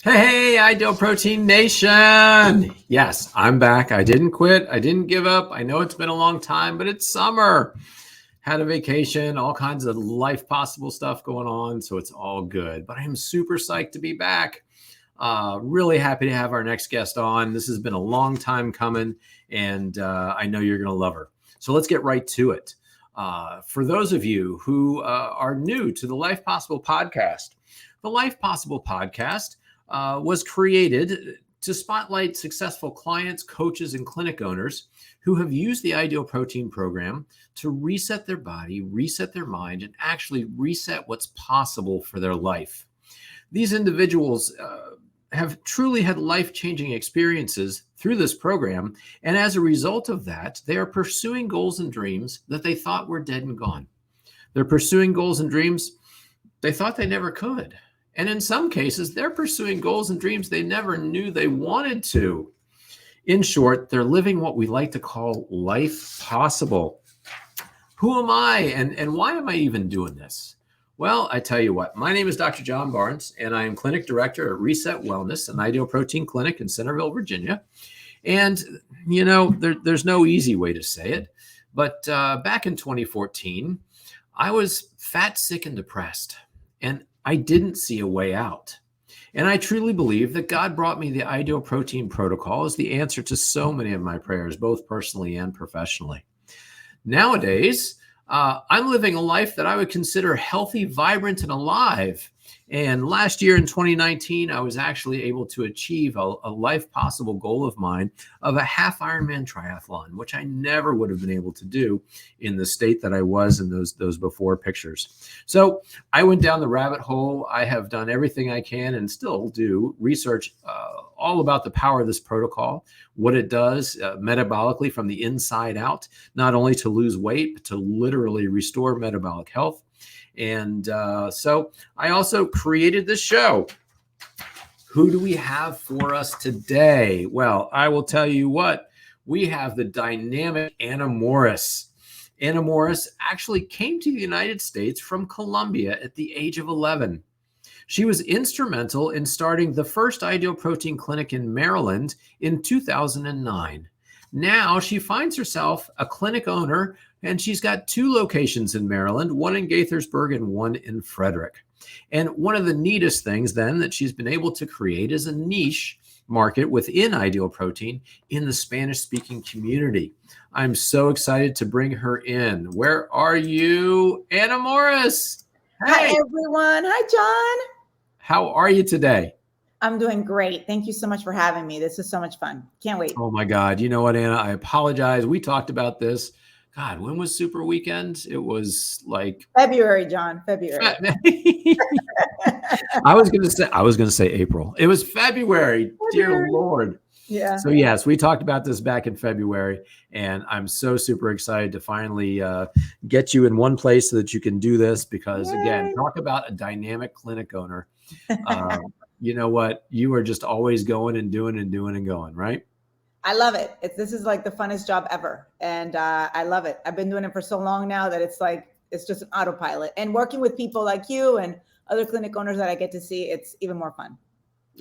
Hey, Ideal Protein Nation. Yes, I'm back. I didn't quit. I didn't give up. I know it's been a long time, but it's summer. Had a vacation, all kinds of life possible stuff going on. So it's all good. But I'm super psyched to be back. Really happy to have our next guest on. This has been a long time coming, and I know you're going to love her. So let's get right to it. For those of you who are new to the Life Possible podcast, the Life Possible podcast was created to spotlight successful clients, coaches, and clinic owners who have used the Ideal Protein program to reset their body, reset their mind, and actually reset what's possible for their life. These individuals have truly had life-changing experiences through this program, and as a result of that, they are pursuing goals and dreams that they thought were dead and gone. They're pursuing goals and dreams they thought they never could. And in some cases, they're pursuing goals and dreams they never knew they wanted to. In short, they're living what we like to call life possible. Who am I and why am I even doing this? Well, I tell you what, my name is Dr. John Barnes, and I am clinic director at Reset Wellness, an Ideal Protein clinic in Centerville, Virginia. And, you know, there's no easy way to say it, but back in 2014, I was fat, sick, and depressed. And I didn't see a way out. And I truly believe that God brought me the Ideal Protein protocol as the answer to so many of my prayers, both personally and professionally. Nowadays, I'm living a life that I would consider healthy, vibrant, and alive. And last year in 2019, I was actually able to achieve a life possible goal of mine of a half Ironman triathlon, which I never would have been able to do in the state that I was in those before pictures. So I went down the rabbit hole. I have done everything I can and still do research all about the power of this protocol, what it does metabolically from the inside out, not only to lose weight, but to literally restore metabolic health. And so I also created this show. Who do we have for us today? Well, I will tell you what, we have the dynamic Anna Morris. Anna Morris actually came to the United States from Colombia at the age of 11. She was instrumental in starting the first Ideal Protein clinic in Maryland in 2009. Now she finds herself a clinic owner, and she's got 2 locations in Maryland, one in Gaithersburg and one in Frederick. And one of the neatest things then that she's been able to create is a niche market within Ideal Protein in the Spanish-speaking community. I'm so excited to bring her in. Where are you, Anna Morris? Hey. Hi, everyone. Hi, John. How are you today? I'm doing great. Thank you so much for having me. This is so much fun. Can't wait. Oh, my God. You know what, Anna? I apologize. We talked about this. God, when was Super Weekend? It was like February, John. February. I was gonna say April. It was February. Dear Lord. Yeah. So yes, we talked about this back in February, and I'm so super excited to finally get you in one place so that you can do this. Because again, talk about a dynamic clinic owner. You know what? You are just always going and doing and doing and going, right? I love it. This is like the funnest job ever. And I love it. I've been doing it for so long now that it's just an autopilot. And working with people like you and other clinic owners that I get to see, it's even more fun.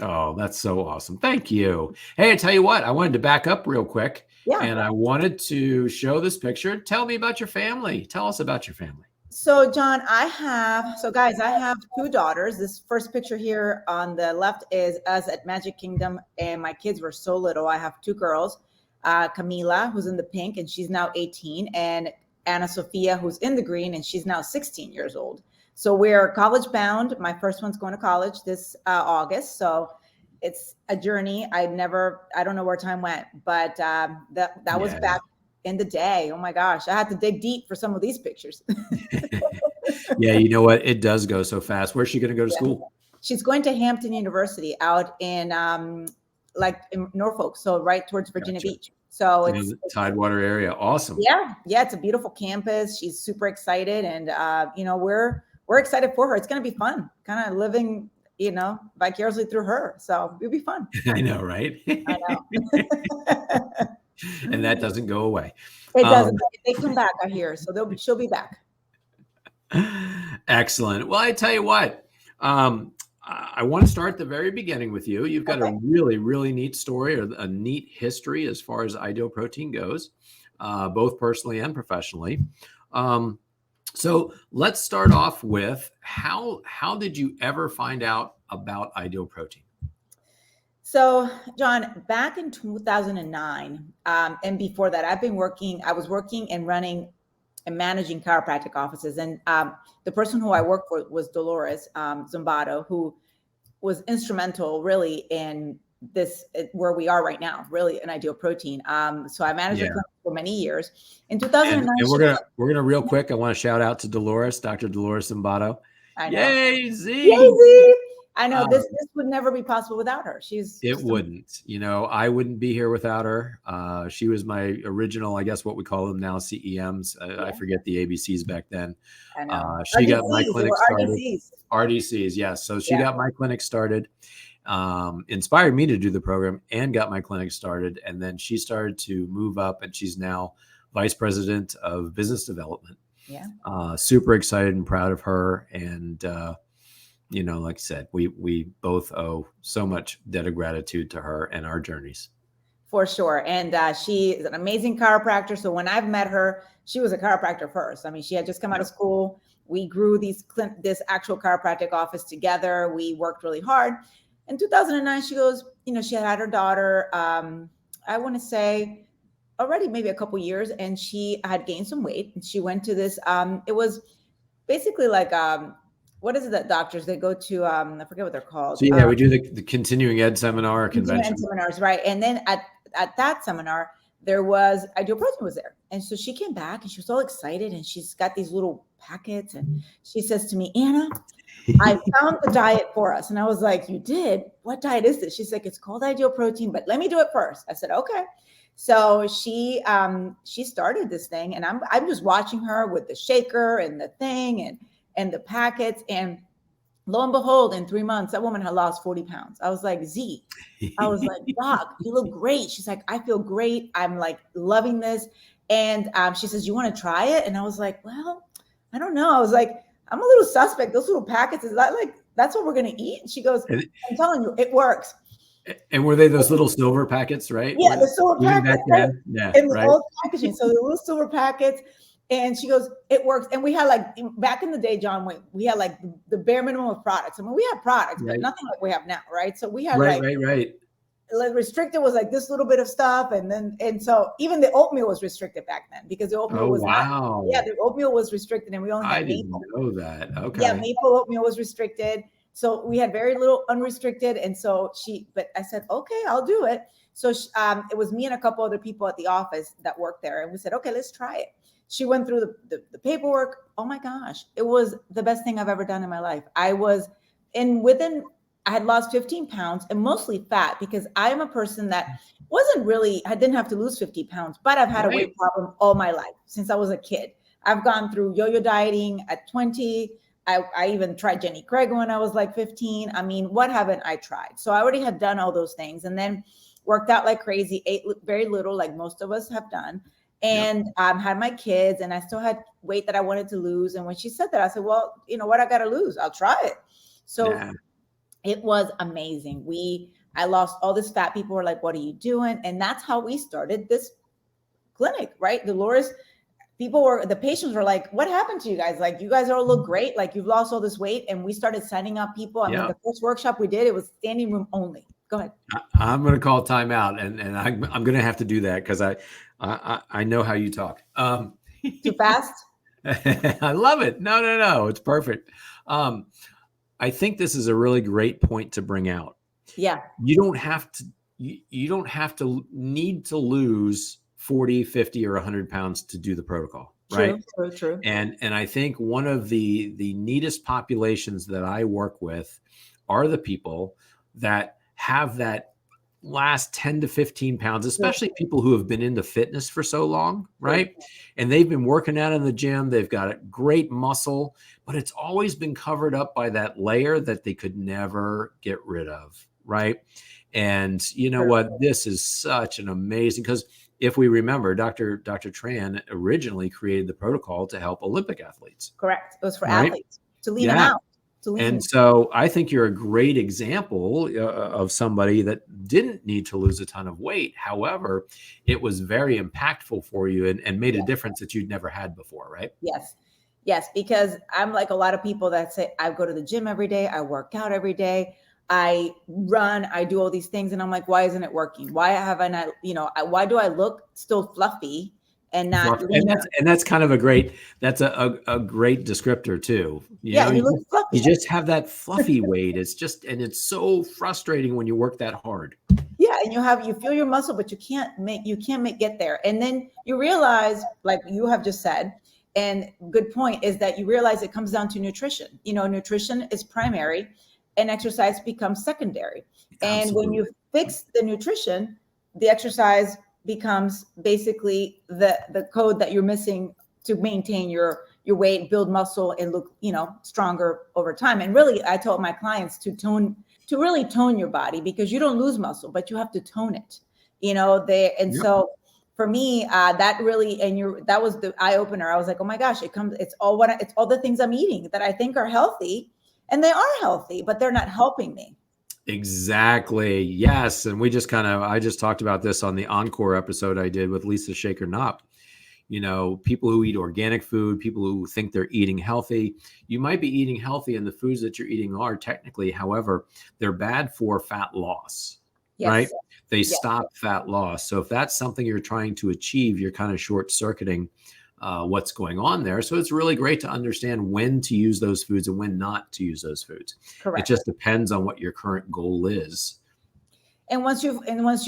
Oh, that's so awesome. Thank you. Hey, I tell you what, I wanted to back up real quick. Yeah. And I wanted to show this picture. Tell me about your family. Tell us about your family. So John, guys, I have 2 daughters. This first picture here on the left is us at Magic Kingdom, and my kids were so little. I have 2 girls, Camila, who's in the pink, and she's now 18, and Anna Sophia, who's in the green, and she's now 16 years old. So we're college bound. My first one's going to college this August. So it's a journey. I don't know where time went, but that was back in the day. Oh my gosh, I had to dig deep for some of these pictures. Yeah, you know what? It does go so fast. Where's she going to go to school? She's going to Hampton University out in in Norfolk, so right towards Virginia Beach. So it's the Tidewater area. Awesome. Yeah, it's a beautiful campus. She's super excited, and we're excited for her. It's going to be fun, kind of living, vicariously through her. So it'll be fun. I know, right? I know. And that doesn't go away. It doesn't. They come back, I hear. So she'll be back. Excellent. Well, I tell you what, I want to start at the very beginning with you. You've got a Okay. really, really neat story, or a neat history as far as Ideal Protein goes, both personally and professionally. Um, so let's start off with how did you ever find out about Ideal Protein? So, John, back in 2009, and before that, I was working and running and managing chiropractic offices. And the person who I worked for was Dolores Zumbato, who was instrumental really in this, where we are right now, really in Ideal Protein. So I managed a Yeah. clinic for many years. In And 2009, we're gonna real quick. I want to shout out to Dolores, Dr. Dolores Zimbato. I know. Yay, Z! Yay! I know Uh, this would never be possible without her. She's It just wouldn't. I wouldn't be here without her. She was my original, I guess what we call them now, CEMs. I yeah, forget the ABCs back then. I know. She got my RDCs, they clinic were started. RDCs. RDCs, yes. So she Yeah. got my clinic started, inspired me to do the program, and got my clinic started. And then she started to move up, and she's now vice president of business development. Yeah. Super excited and proud of her. And like I said, we both owe so much debt of gratitude to her and our journeys. For sure. And she is an amazing chiropractor. So when I've met her, she was a chiropractor first. I mean, she had just come out of Yep. school. We grew this actual chiropractic office together. We worked really hard. In 2009, she goes, she had her daughter, I want to say already maybe a couple years, and she had gained some weight. And she went to this, it was basically like, what is it that doctors, they go to, I forget what they're So called. yeah, we do the continuing ed seminar or And convention. seminars, right? And then at that seminar, there was Ideal Protein was there, and so she came back and she was all excited, and she's got these little packets, and she says to me, Anna, I found the diet for us. And I was like, you did? What diet is this? She's like, it's called Ideal Protein, but let me do it first. I said, okay. So she started this thing, and I'm just watching her with the shaker and the thing and the packets, and lo and behold, in 3 months, that woman had lost 40 pounds. I was like, Z, I was like, Doc, you look great. She's like, I feel great. I'm like loving this. And she says, you want to try it? And I was like, well, I don't know. I was like, I'm a little suspect. Those little packets, is that like, that's what we're going to eat? And she goes, And, I'm telling you, it works. and were they those little silver packets, right? Yeah, the silver Even back packets, right? then? Yeah, In the right. old packaging. So the little silver packets. And she goes, it works. And we had like, back in the day, John, we had like the bare minimum of products. I mean, we had products, but Right. nothing like we have now, right? So we had Right, like, right. restricted was like this little bit of stuff. And so even the oatmeal was restricted back then, because the oatmeal Oh, was not, yeah, wow. the oatmeal was restricted, and we only I had didn't maple. know that. Yeah, Okay. maple oatmeal was restricted. So we had very little unrestricted. And so but I said, okay, I'll do it. So it was me and a couple other people at the office that worked there. And we said, okay, let's try it. She went through the paperwork. Oh my gosh, it was the best thing I've ever done in my life. I had lost 15 pounds, and mostly fat, because I am a person that I didn't have to lose 50 pounds, but I've had a Right. weight problem all my life since I was a kid. I've gone through yo-yo dieting at 20. I even tried Jenny Craig when I was like 15. I mean, what haven't I tried? So I already had done all those things, and then worked out like crazy, ate very little, like most of us have done, Yep. and had my kids, and I still had weight that I wanted to lose. And when she said that, I said, well, you know what? I got to lose. I'll try it. So Yeah. it was amazing. I lost all this fat. People were like, what are you doing? And that's how we started this clinic, right? Dolores, the patients were like, what happened to you guys? Like, you guys all look great. Like, you've lost all this weight. And we started signing up people. I mean, Yeah. the first workshop we did, it was standing room only. Go ahead. I'm going to call timeout, and I'm going to have to do that because I know how you talk. Too fast? I love it. No. It's perfect. I think this is a really great point to bring out. Yeah. You don't have to need to lose 40, 50, or 100 pounds to do the protocol, right? True. And I think one of the neatest populations that I work with are the people that have that last 10 to 15 pounds, especially people who have been into fitness for so long, right? And they've been working out in the gym. They've got a great muscle, but it's always been covered up by that layer that they could never get rid of, right? And you know what? This is such an amazing, because if we remember, Dr. Tran originally created the protocol to help Olympic athletes. Correct. It was for Right? athletes to lean them out. And so I think you're a great example of somebody that didn't need to lose a ton of weight. However, it was very impactful for you and made a difference that you'd never had before, right? Yes. Yes. Because I'm like a lot of people that say, I go to the gym every day. I work out every day. I run, I do all these things. And I'm like, why isn't it working? Why haven't I, why do I look still fluffy and not leaner? And that's kind of a great great descriptor too. And you look fluffy. You just have that fluffy weight. It's so frustrating when you work that hard. Yeah, and you feel your muscle, but you can't get there. And then you realize, like you have just said, and good point is that you realize it comes down to nutrition. Nutrition is primary and exercise becomes secondary. And Absolutely. when you fix the nutrition, the exercise becomes basically the code that you're missing to maintain your weight, build muscle, and look, stronger over time. And really, I told my clients to really tone your body, because you don't lose muscle, but you have to tone it. So for me, that really, that was the eye opener. I was like, oh my gosh, it's all the things I'm eating that I think are healthy, and they are healthy, but they're not helping me. Exactly. Yes. And I just talked about this on the Encore episode I did with Lisa Shaker Knopp. People who eat organic food, people who think they're eating healthy, you might be eating healthy and the foods that you're eating are technically, however, they're bad for fat loss, right? They stop fat loss. So if that's something you're trying to achieve, you're kind of short circuiting what's going on there. So it's really great to understand when to use those foods and when not to use those foods. Correct. It just depends on what your current goal is. And once you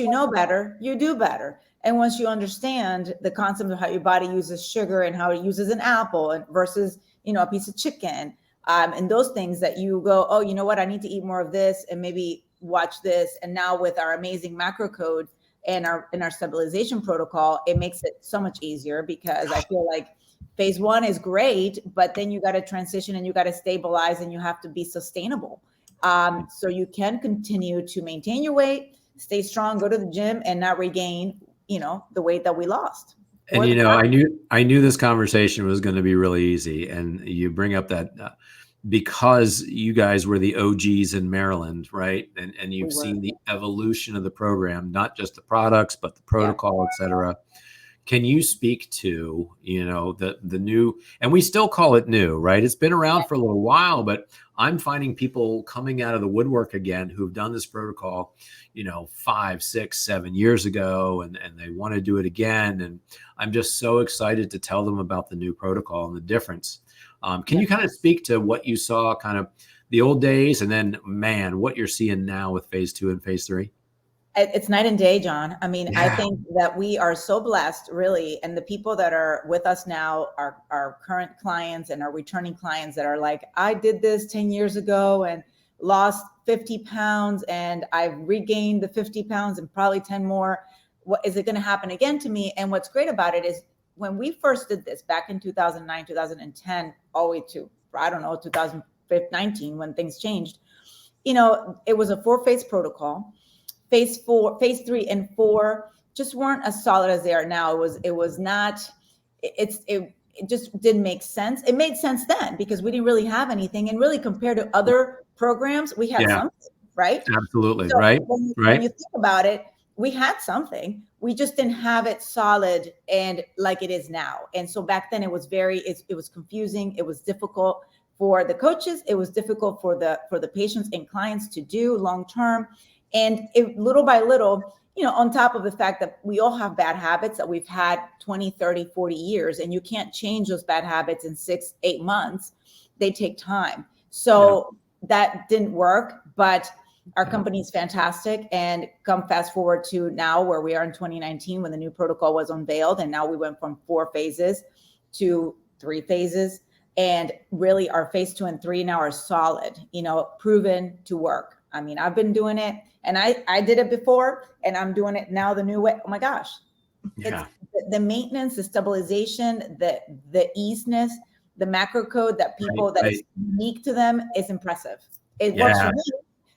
know better, you do better. And once you understand the concept of how your body uses sugar and how it uses an apple versus, a piece of chicken, and those things that you go, oh, you know what, I need to eat more of this and maybe watch this. And now with our amazing macro code and our stabilization protocol, it makes it so much easier, because I feel like phase 1 is great, but then you got to transition and you got to stabilize and you have to be sustainable. So you can continue to maintain your weight, stay strong, go to the gym, and not regain, the weight that we lost. And I knew this conversation was going to be really easy. And you bring up that because you guys were the OGs in Maryland, right? And you've seen the evolution of the program, not just the products, but the protocol, et cetera. Can you speak to, the new, and we still call it new, right? It's been around for a little while, but I'm finding people coming out of the woodwork again who've done this protocol, 5, 6, 7 years ago, and they want to do it again. And I'm just so excited to tell them about the new protocol and the difference. Can you kind of speak to what you saw, kind of the old days, and then, what you're seeing now with phase 2 and phase 3? It's night and day, John. I mean, I think that we are so blessed, really. And the people that are with us now are our current clients and our returning clients that are like, I did this 10 years ago and lost 50 pounds and I've regained the 50 pounds and probably 10 more. What is it going to happen again to me? And what's great about it is when we first did this back in 2009, 2010, all the way to, 2019, when things changed, it was a 4-phase protocol. Phase 3 and 4 just weren't as solid as they are now. It just didn't make sense. It made sense then because we didn't really have anything, and really compared to other programs, we had something, right? Absolutely. So right. When you think about it, we had something, we just didn't have it solid and like it is now. And so back then it was confusing. It was difficult for the coaches. It was difficult for the patients and clients to do long-term. And little by little, on top of the fact that we all have bad habits that we've had 20, 30, 40 years, and you can't change those bad habits in 6, 8 months. They take time. So that didn't work, but our company is fantastic. And come fast forward to now where we are in 2019 when the new protocol was unveiled. And now we went from 4 phases to 3 phases. And really our phase 2 and 3 now are solid, proven to work. I mean, I've been doing it and I did it before and I'm doing it now the new way. Oh my gosh. It's the maintenance, the stabilization, the easiness, the macro code that people that is unique to them is impressive. It works for me.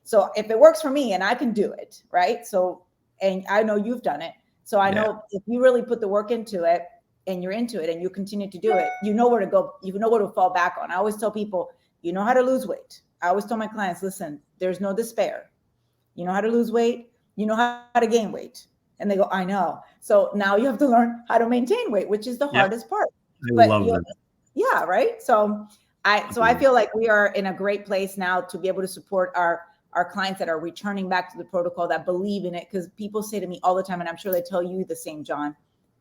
So if it works for me and I can do it, right? So, and I know you've done it. So I know if you really put the work into it and you're into it and you continue to do it, you know where to go, you know where to fall back on. I always tell people, You know how to lose weight. I always tell my clients, listen, there's no despair. You know how to lose weight. You know how to gain weight. And they go, I know. So now you have to learn how to maintain weight, which is the Yep. hardest part. I But love that. yeah, right. So I feel like we are in a great place now to be able to support our clients that are returning back to the protocol, that believe in it. Because people say to me all the time, and I'm sure they tell you the same, John,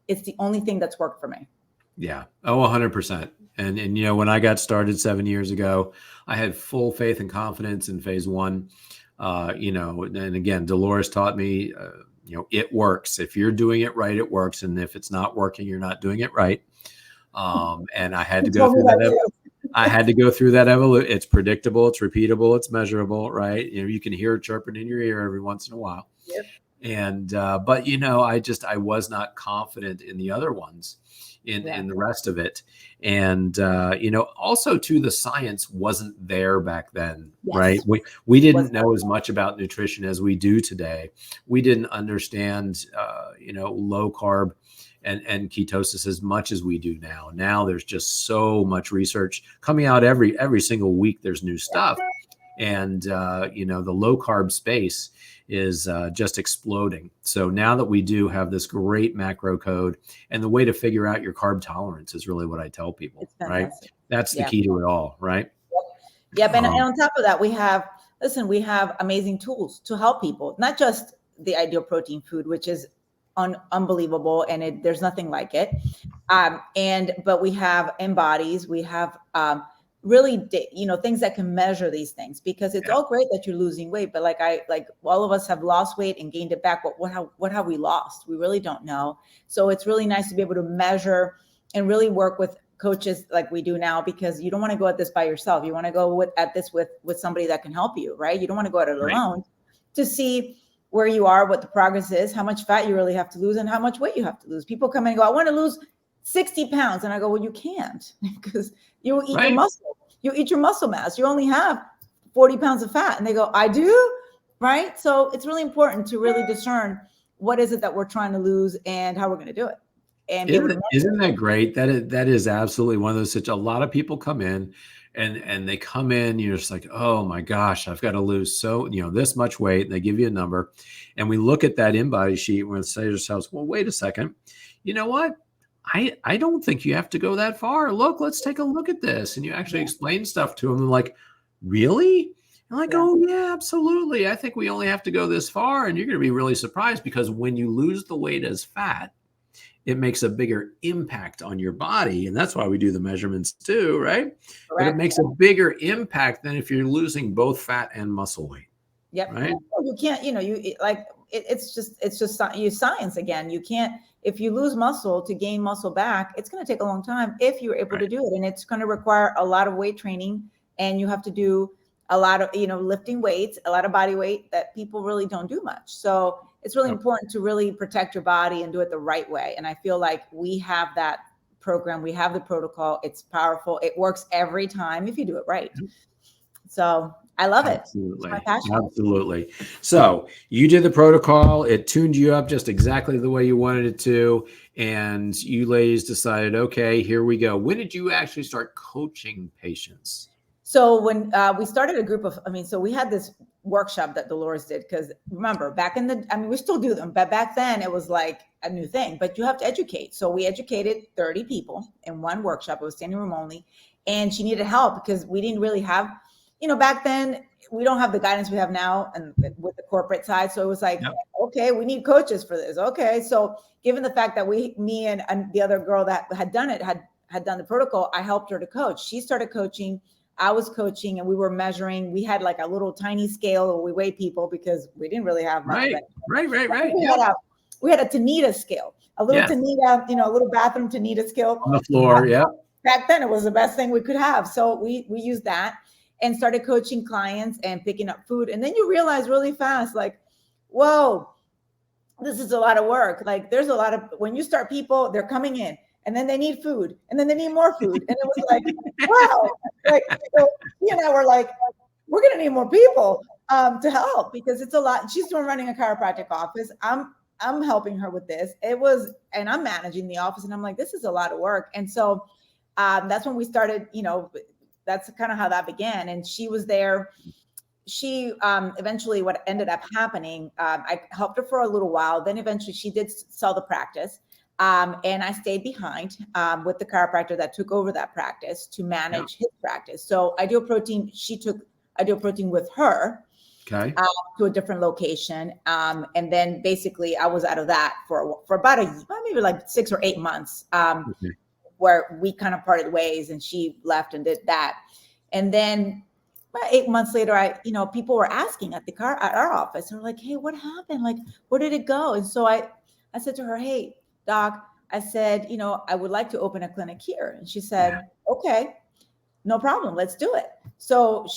it's the only thing that's worked for me. Yeah. Oh, 100%. And, when I got started 7 years ago, I had full faith and confidence in phase one. And again, Dolores taught me, it works. If you're doing it right, it works. And if it's not working, you're not doing it right. And I had to go through that. I had to go through that evolution. It's predictable, it's repeatable, it's measurable, right? You can hear it chirping in your ear every once in a while. Yep. And, but I was not confident in the other ones, in the rest of it. And, also too, the science wasn't there back then, right? We didn't know as much about nutrition as we do today. We didn't understand, low carb and ketosis as much as we do now. Now there's just so much research coming out every single week. There's new stuff. And, the low carb space is just exploding. So now that we do have this great macro code, and the way to figure out your carb tolerance is really what I tell people, right? That's the key to it all, right? Yep. And on top of that, we have amazing tools to help people, not just the ideal protein food, which is unbelievable. And there's nothing like it. But we have bodies, we have, really, things that can measure these things, because it's all great that you're losing weight, but like all of us have lost weight and gained it back. But what have we lost? We really don't know. So it's really nice to be able to measure and really work with coaches like we do now, because you don't want to go at this by yourself. You want to go at this with somebody that can help you, right? You don't want to go at it alone, to see where you are, what the progress is, how much fat you really have to lose, and how much weight you have to lose. People come in and go, I want to lose 60 pounds. And I go, well, you can't, because you eat your muscle. You eat your muscle mass. You only have 40 pounds of fat. And they go, I do? Right? So it's really important to really discern what is it that we're trying to lose and how we're going to do it. And isn't that great? That is absolutely one of those a lot of people come in and they come in, you're just like, oh my gosh, I've got to lose this much weight. And they give you a number. And we look at that in-body sheet and we say to ourselves, well, wait a second. You know what? I don't think you have to go that far. Look, let's take a look at this. And you actually explain stuff to them. And like, really? And like, oh yeah, absolutely. I think we only have to go this far. And you're going to be really surprised, because when you lose the weight as fat, it makes a bigger impact on your body. And that's why we do the measurements too, right? Correct. But it makes a bigger impact than if you're losing both fat and muscle weight. Yep. Right. You can't, it's just science again. You can't, if you lose muscle to gain muscle back, it's going to take a long time if you're able to do it. And it's going to require a lot of weight training, and you have to do a lot of, lifting weights, a lot of body weight that people really don't do much. So it's really important to really protect your body and do it the right way. And I feel like we have that program. We have the protocol. It's powerful. It works every time if you do it right. So I love it. Absolutely. Absolutely. So you did the protocol. It tuned you up just exactly the way you wanted it to. And you ladies decided, okay, here we go. When did you actually start coaching patients? So when we started a group of, so we had this workshop that Dolores did, because remember back in we still do them, but back then it was like a new thing, but you have to educate. So we educated 30 people in one workshop. It was standing room only. And she needed help because we didn't really have, back then we don't have the guidance we have now and with the corporate side. So it was like, okay, we need coaches for this. Okay. So given the fact that me and the other girl that had done it, had done the protocol, I helped her to coach. She started coaching. I was coaching, and we were measuring. We had like a little tiny scale where we weigh people because we didn't really have much. Right. We had a Tanita scale, a little Tanita, a little bathroom Tanita scale on the floor. Yeah. Back then it was the best thing we could have. So we used that and started coaching clients and picking up food. And then you realize really fast, like, whoa, this is a lot of work. Like there's a lot of, when you start people, they're coming in and then they need food and then they need more food. And it was like, wow. Like, so he and I were like, we're going to need more people to help because it's a lot. She's doing running a chiropractic office. I'm helping her with this. And I'm managing the office and I'm like, this is a lot of work. And so that's when we started, that's kind of how that began. And she was there. She eventually, what ended up happening, I helped her for a little while. Then eventually she did sell the practice. And I stayed behind with the chiropractor that took over that practice to manage his practice. So Ideal Protein, she took Ideal Protein with her to a different location. And then basically I was out of that for about maybe like 6 or 8 months, where we kind of parted ways and she left and did that. And then about 8 months later, people were asking at our office, and we're like, hey, what happened? Like, where did it go? And so I said to her, hey, doc, I said, I would like to open a clinic here. And she said, okay, no problem. Let's do it. So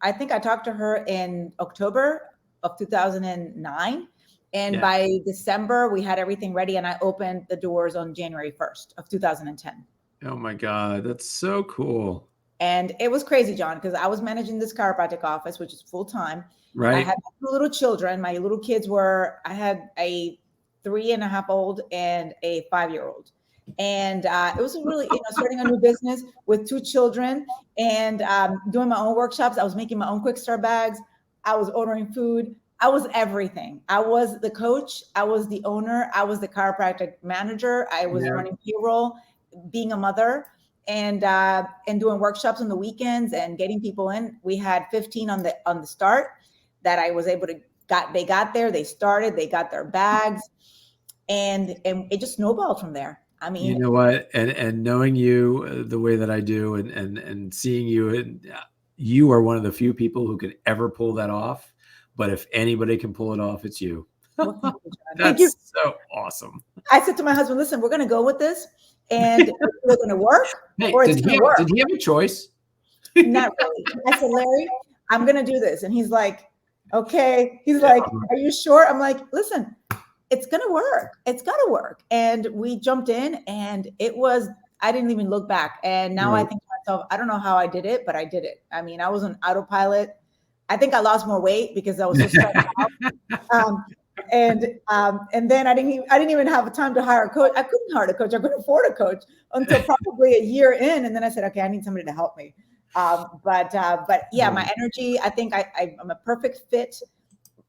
I think I talked to her in October of 2009. And by December, we had everything ready. And I opened the doors on January 1st of 2010. Oh my God. That's so cool. And it was crazy, John, because I was managing this chiropractic office, which is full time. Right. I had 2 little children. My little kids I had a 3.5-year-old and a 5-year-old. And it was really, starting a new business with 2 children and doing my own workshops. I was making my own quick start bags. I was ordering food. I was everything. I was the coach. I was the owner. I was the chiropractic manager. I was running payroll, being a mother, and doing workshops on the weekends and getting people in. We had 15 on the start that I was able to they got there, they started, they got their bags, and it just snowballed from there. I mean, you know what, and knowing you the way that I do, and seeing you, you are one of the few people who could ever pull that off. But if anybody can pull it off, it's you. Well, thank you, John. That's so awesome. I said to my husband, listen, we're going to go with this, and it's going to work. Hey, or did he have a choice? Not really. I said, Larry, I'm going to do this. And he's like, okay. He's like, are you sure? I'm like, listen, it's going to work. It's got to work. And we jumped in, and I didn't even look back. And now I think to myself, I don't know how I did it, but I did it. I mean, I was on autopilot. I think I lost more weight because I was so stressed out. And then I didn't even have time to hire a coach. I couldn't hire a coach. I couldn't afford a coach until probably a year in. And then I said, okay, I need somebody to help me. But yeah, my energy, I think I'm a perfect fit,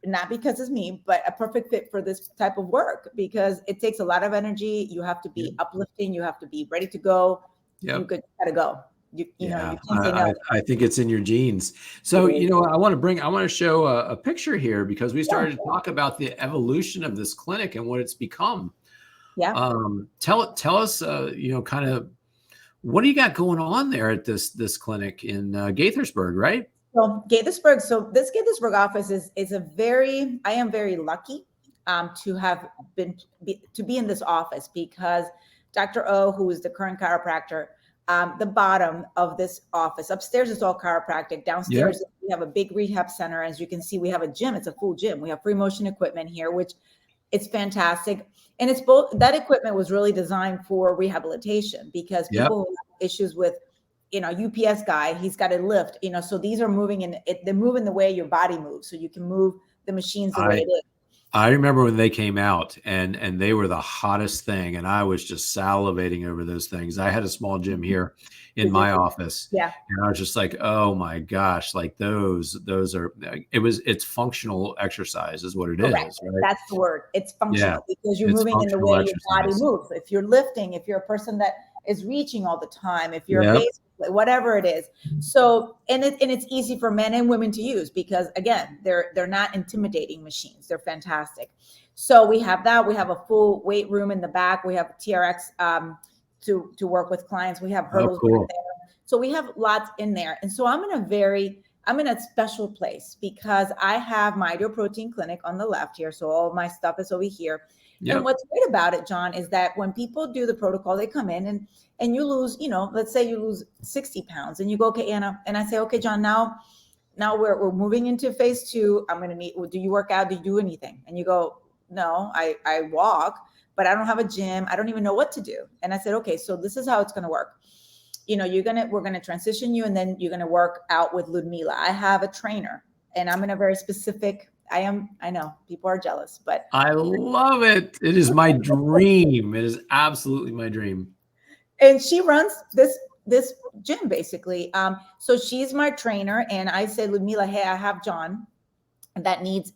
not because it's me, but a perfect fit for this type of work, because it takes a lot of energy. You have to be uplifting. You have to be ready to go. You gotta go. You can't say no. I think it's in your genes. So, I want to show a picture here, because we started to talk about the evolution of this clinic and what it's become. Yeah. Tell us, kind of, what do you got going on there at this clinic in Gaithersburg, right? So Gaithersburg. So this Gaithersburg office is I am very lucky to have to be in this office, because Dr. O, who is the current chiropractor, the bottom of this office, upstairs is all chiropractic. Downstairs, we have a big rehab center. As you can see, we have a gym. It's a full gym. We have free motion equipment here, which it's fantastic. And it's both, that equipment was really designed for rehabilitation, because people who have issues with, UPS guy, he's got a lift, so these are moving they're moving the way your body moves. So you can move the machines the way it is. I remember when they came out, and they were the hottest thing, and I was just salivating over those things. I had a small gym here in my office, and I was just like, oh my gosh, like those are, it's functional exercise is what it is, right? That's the word. It's functional, because you're moving in the way your body moves. If you're lifting, if you're a person that is reaching all the time, if you're a base, whatever it is. So, and it's easy for men and women to use, because again, they're not intimidating machines. They're fantastic. So we have that. We have a full weight room in the back. We have TRX to work with clients. We have hurdles there. So we have lots in there. And so I'm in a special place, because I have my Ideal Protein clinic on the left here. So all my stuff is over here. And what's great about it, John, is that when people do the protocol, they come in and you lose, let's say you lose 60 pounds, and you go, okay, Anna, and I say, okay, John, now we're moving into phase 2. I'm going to meet, do you work out? Do you do anything? And you go, no, I walk, but I don't have a gym. I don't even know what to do. And I said, okay, so this is how it's going to work. We're going to transition you, and then you're going to work out with Ludmila. I have a trainer, and I'm in a very specific, I know people are jealous, but I love it. It is my dream. It is absolutely my dream. And she runs this this gym basically. So she's my trainer, and I said, Ludmila, hey, I have John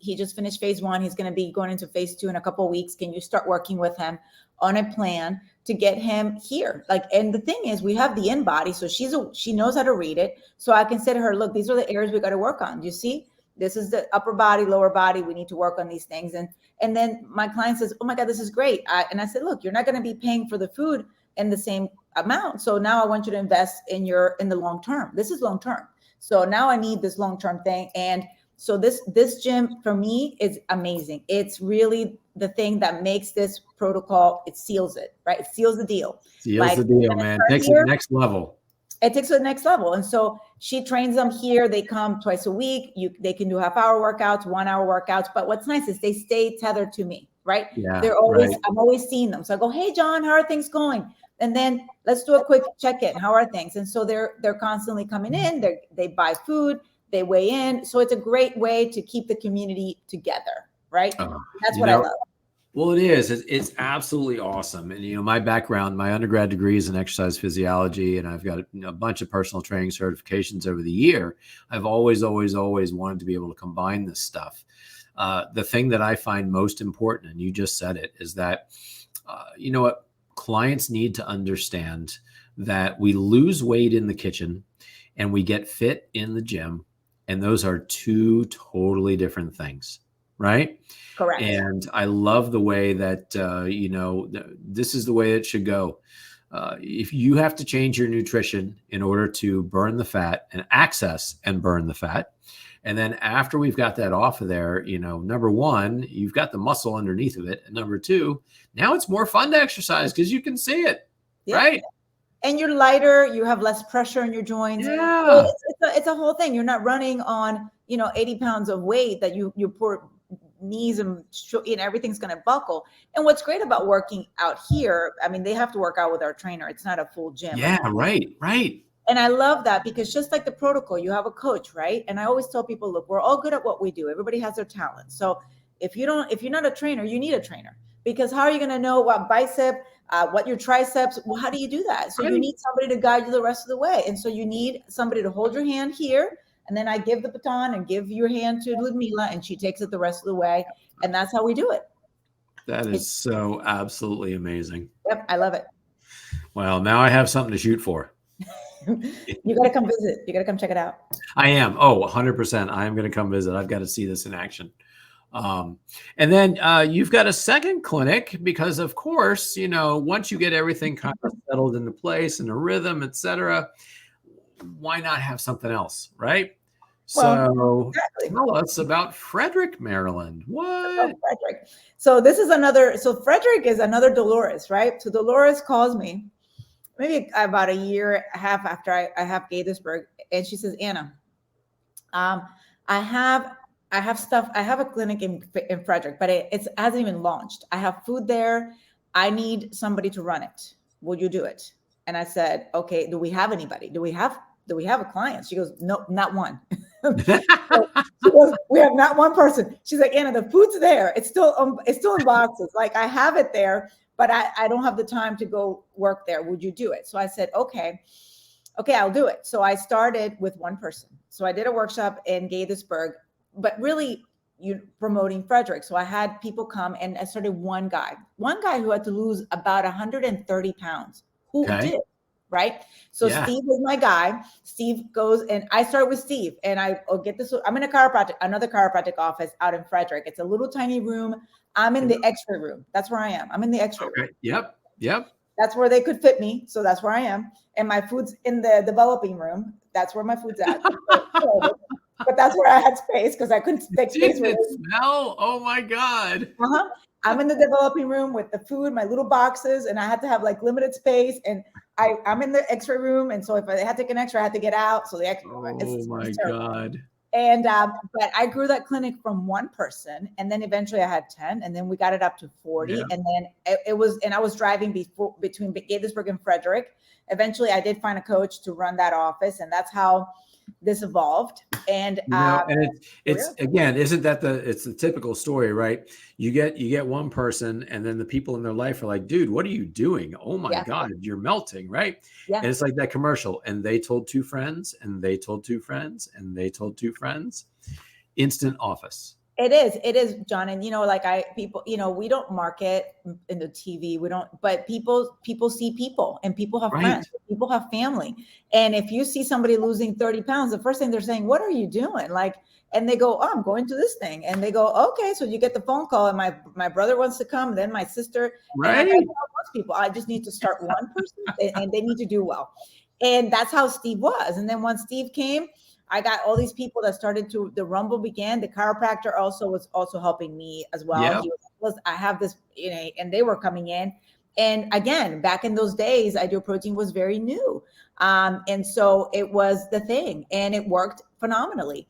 he just finished phase 1. He's going to be going into phase 2 in a couple of weeks. Can you start working with him on a plan to get him here? Like, and the thing is, we have the in body, so she knows how to read it. So I can say to her, look, these are the areas we got to work on. Do you see? This is the upper body, lower body. We need to work on these things. And then my client says, oh my God, this is great. And I said, look, you're not going to be paying for the food in the same amount. So now I want you to invest in the long term. This is long term. So now I need this long term thing. And so this gym for me is amazing. It's really the thing that makes this protocol, it seals it, right? It seals the deal. Seals the deal, man. Takes it to the next level. It takes it to the next level. And so she trains them here. They come twice a week. They can do half-hour workouts, 1-hour workouts. But what's nice is they stay tethered to me, right? Yeah, They're always, I'm always seeing them. So I go, hey, John, how are things going? And then let's do a quick check-in. How are things? And so they're constantly coming in. They buy food. They weigh in. So it's a great way to keep the community together, right? That's what I love. Well, it is. It's absolutely awesome. And, my background, my undergrad degree is in exercise physiology, and I've got a bunch of personal training certifications over the year. I've always wanted to be able to combine this stuff. The thing that I find most important, and you just said it, is that, what clients need to understand that we lose weight in the kitchen and we get fit in the gym. And those are two totally different things, right? Correct. And I love the way that, this is the way it should go. If you have to change your nutrition in order to burn the fat and access and burn the fat, and then after we've got that off of there, number one, you've got the muscle underneath of it. And number two, now it's more fun to exercise because you can see it, right? And you're lighter, you have less pressure in your joints. Yeah. So it's a whole thing. You're not running on, 80 pounds of weight that your poor knees and everything's going to buckle. And what's great about working out here, I mean, they have to work out with our trainer. It's not a full gym. Yeah, right. And I love that because just like the protocol, you have a coach, right? And I always tell people, look, we're all good at what we do. Everybody has their talent. So if you're not a trainer, you need a trainer, because how are you going to know what bicep, what your triceps, well, how do you do that? So you need somebody to guide you the rest of the way. And so you need somebody to hold your hand here. And then I give the baton and give your hand to Ludmila, and she takes it the rest of the way. And that's how we do it. That is so absolutely amazing. Yep. I love it. Well, now I have something to shoot for. You got to come visit. You got to come check it out. I am. Oh, 100%. I am going to come visit. I've got to see this in action. And then you've got a second clinic because, of course, once you get everything kind of settled into place and a rhythm, etc., why not have something else, right? So tell us about Frederick, Maryland. What? Frederick. So this is another. So Frederick is another Dolores, right? So Dolores calls me maybe about a year and a half after I have Gaithersburg, and she says, Anna, I have stuff. I have a clinic in Frederick, but it hasn't even launched. I have food there. I need somebody to run it. Will you do it? And I said, okay, do we have anybody? Do we have a client? She goes, no, not one. She goes, we have not one person. She's like, Anna, the food's there. It's still in boxes. Like, I have it there, but I don't have the time to go work there. Would you do it? So I said, okay, I'll do it. So I started with one person. So I did a workshop in Gaithersburg, but really promoting Frederick. So I had people come, and I started one guy who had to lose about 130 pounds. Who did, right? So Steve was my guy. Steve goes, and I start with Steve, and I'll get this. I'm in another chiropractic office out in Frederick. It's a little tiny room. I'm in the X-ray room. That's where I am. I'm in the X-ray room. Yep. That's where they could fit me. So that's where I am. And my food's in the developing room. That's where my food's at. But that's where I had space because I couldn't take space. Didn't it smell? Oh my God. I'm in the developing room with the food, my little boxes, and I had to have like limited space. And I'm in the X-ray room. And so if I had to take an X-ray, I had to get out. So the X-ray. Oh my God. And but I grew that clinic from one person, and then eventually I had 10, and then we got it up to 40, and then I was driving between Gaithersburg and Frederick. Eventually, I did find a coach to run that office, and that's how this evolved. And And it's career. again, isn't that it's the typical story, right? You get one person, and then the people in their life are like, dude, what are you doing? Oh my Yeah, God, you're melting, right? yeah. And it's like that commercial, and they told two friends, and they told two friends, and they told two friends. Instant office. It is, John. And like people, we don't market in the TV. We don't, but people see people, and people have Right. friends, people have family. And if you see somebody losing 30 pounds, the first thing they're saying, what are you doing? Like, and they go, oh, I'm going to this thing. And they go, okay. So you get the phone call, and my brother wants to come, then my sister. And like I Right. tell most people, I just need to start one person, and they need to do well. And that's how Steve was. And then once Steve came, I got all these people that started to, the rumble began. The chiropractor also was also helping me as well. Yeah. He was, I have this, and they were coming in. And again, back in those days, Ideal Protein was very new. And so it was the thing, and it worked phenomenally.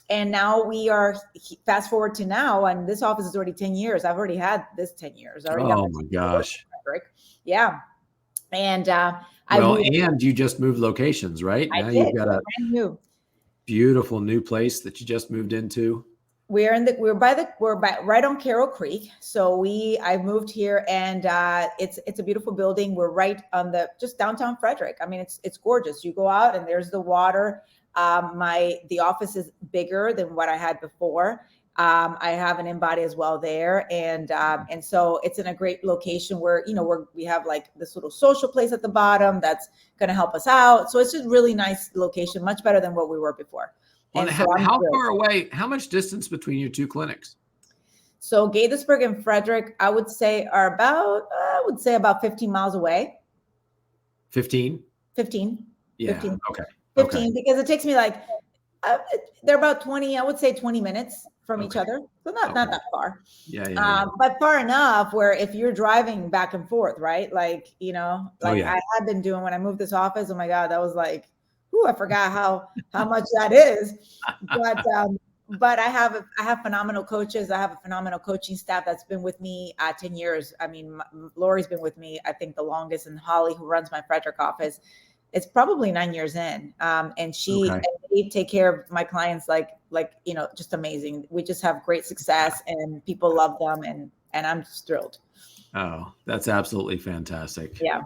And now we are, fast forward to now, and this office is already 10 years. I've already had this 10 years. I already got Oh my my gosh. Frederick. Yeah. And I Well, moved, and you just moved locations, right? I Now did, you've got a brand new. beautiful new place that you just moved into. We're by right on Carroll Creek. So I moved here, and it's a beautiful building. We're right on just downtown Frederick. I mean, it's gorgeous. You go out and there's the water. The office is bigger than what I had before. I have an in-body as well there, and so it's in a great location where we have like this little social place at the bottom that's going to help us out. So it's just really nice location, much better than what we were before. Well, And so I'm how thrilled. far away, how much distance between your two clinics? So Gaithersburg and Frederick, I would say about 15 miles away. 15? 15, Yeah. 15, Okay. 15, because it takes me like, they're about 20, I would say 20 minutes from each Okay. other. So not that far. Yeah. But far enough where if you're driving back and forth, right? Like, Oh, yeah. I had been doing when I moved this office. Oh my God, that was like, I forgot how much that is. But I have phenomenal coaches. I have a phenomenal coaching staff that's been with me 10 years. I mean, Lori's been with me, I think, the longest, and Holly, who runs my Frederick office, it's probably 9 years in. And Okay. and they take care of my clients like just amazing. We just have great success, and people love them, and I'm just thrilled. Oh, that's absolutely fantastic. Yeah.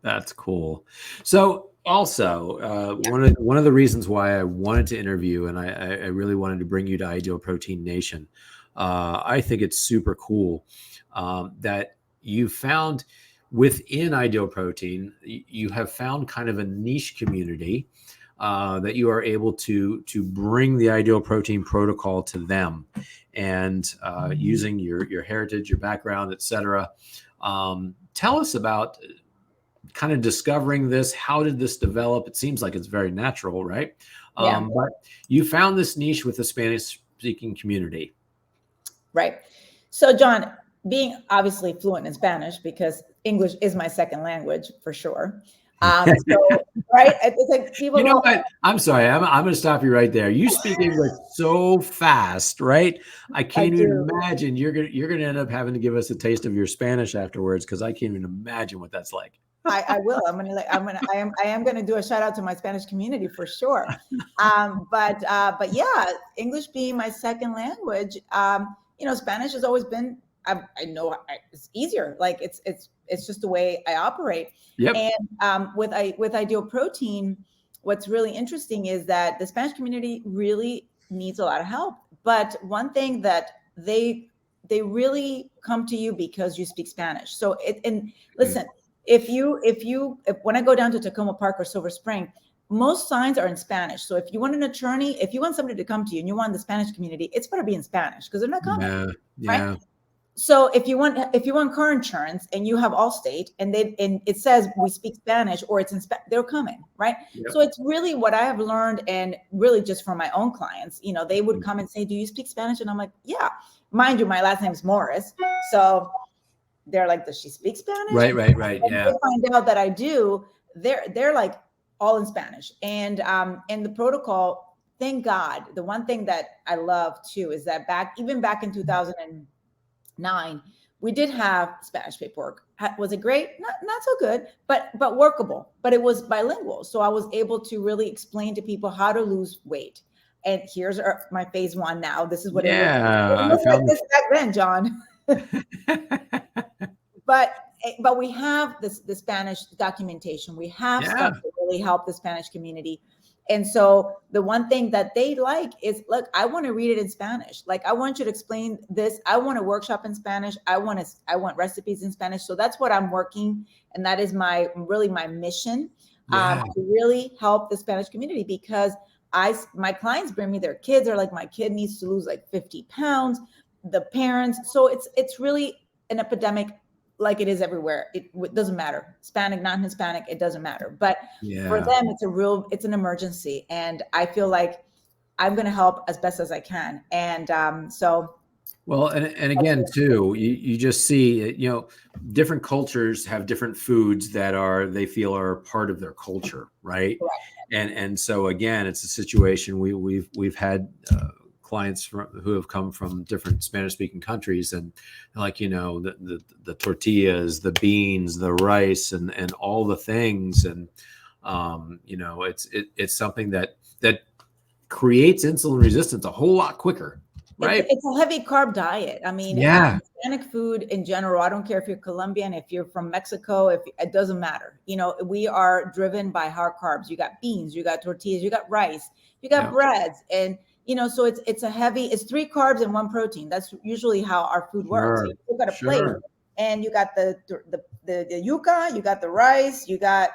That's cool. So also, Yeah. one of the reasons why I wanted to interview, and I really wanted to bring you to Ideal Protein Nation, I think it's super cool that you found within Ideal Protein, you have found kind of a niche community that you are able to bring the Ideal Protein protocol to them, and using your heritage, your background, etc. Tell us about kind of discovering this. How did this develop? It seems like it's very natural, right? Yeah. But you found this niche with the Spanish speaking community. Right. So, John, being obviously fluent in Spanish, because English is my second language for sure. So, right, it's like people You know go, what? I'm sorry. I'm going to stop you right there. You speak English so fast, right? I can't even do. imagine you're gonna end up having to give us a taste of your Spanish afterwards, because I can't even imagine what that's like. I will. I am gonna do a shout out to my Spanish community for sure. But yeah, English being my second language, Spanish has always been. I know it's easier. Like it's just the way I operate. Yep. And with Ideal Protein, what's really interesting is that the Spanish community really needs a lot of help. But one thing that they really come to you because you speak Spanish. So listen. If when I go down to Tacoma Park or Silver Spring, most signs are in Spanish. So if you want an attorney, if you want somebody to come to you and you want the Spanish community, it's better be in Spanish because they're not coming. Yeah. Right. So if you want car insurance and you have Allstate and it says we speak Spanish or it's in they're coming, right? Yep. So it's really what I have learned, and really just from my own clients, they would come and say, "Do you speak Spanish?" And I'm like, "Yeah." Mind you, my last name is Morris, so they're like, "Does she speak Spanish?" Right. And Yeah. they find out that I do. They're like all in Spanish, and the protocol. Thank God. The one thing that I love too is that even back in 2009, we did have Spanish paperwork. Was it great? Not so good, but workable. But it was bilingual, so I was able to really explain to people how to lose weight, And here's my phase one now. This is what it looks like. Yeah, It I looked like found this back then, John. But we have the Spanish documentation. We have yeah, stuff that really help the Spanish community. And so the one thing that they like is, look, I want to read it in Spanish. Like, I want you to explain this. I want to workshop in Spanish. I want recipes in Spanish. So that's what I'm working. And that is my mission, yeah. to really help the Spanish community, because my clients bring me their kids. They're like, my kid needs to lose like 50 pounds. The parents. So it's really an epidemic, like it is everywhere. It doesn't matter. Hispanic, non-Hispanic, it doesn't matter. But for Yeah. them, it's an emergency. And I feel like I'm going to help as best as I can. And so. Well, and again, too, you just see, different cultures have different foods that they feel are part of their culture, right? And so again, it's a situation we've had clients who have come from different Spanish-speaking countries, and like, the tortillas, the beans, the rice, and all the things, and it's something that creates insulin resistance a whole lot quicker. Right. It's a heavy carb diet. I mean, yeah. Hispanic food in general, I don't care if you're Colombian, if you're from Mexico, it doesn't matter. We are driven by hard carbs. You got beans, you got tortillas, you got rice, you got breads. And, so it's 3 carbs and 1 protein. That's usually how our food works. So you got a plate, and you got the yuca, you got the rice, you got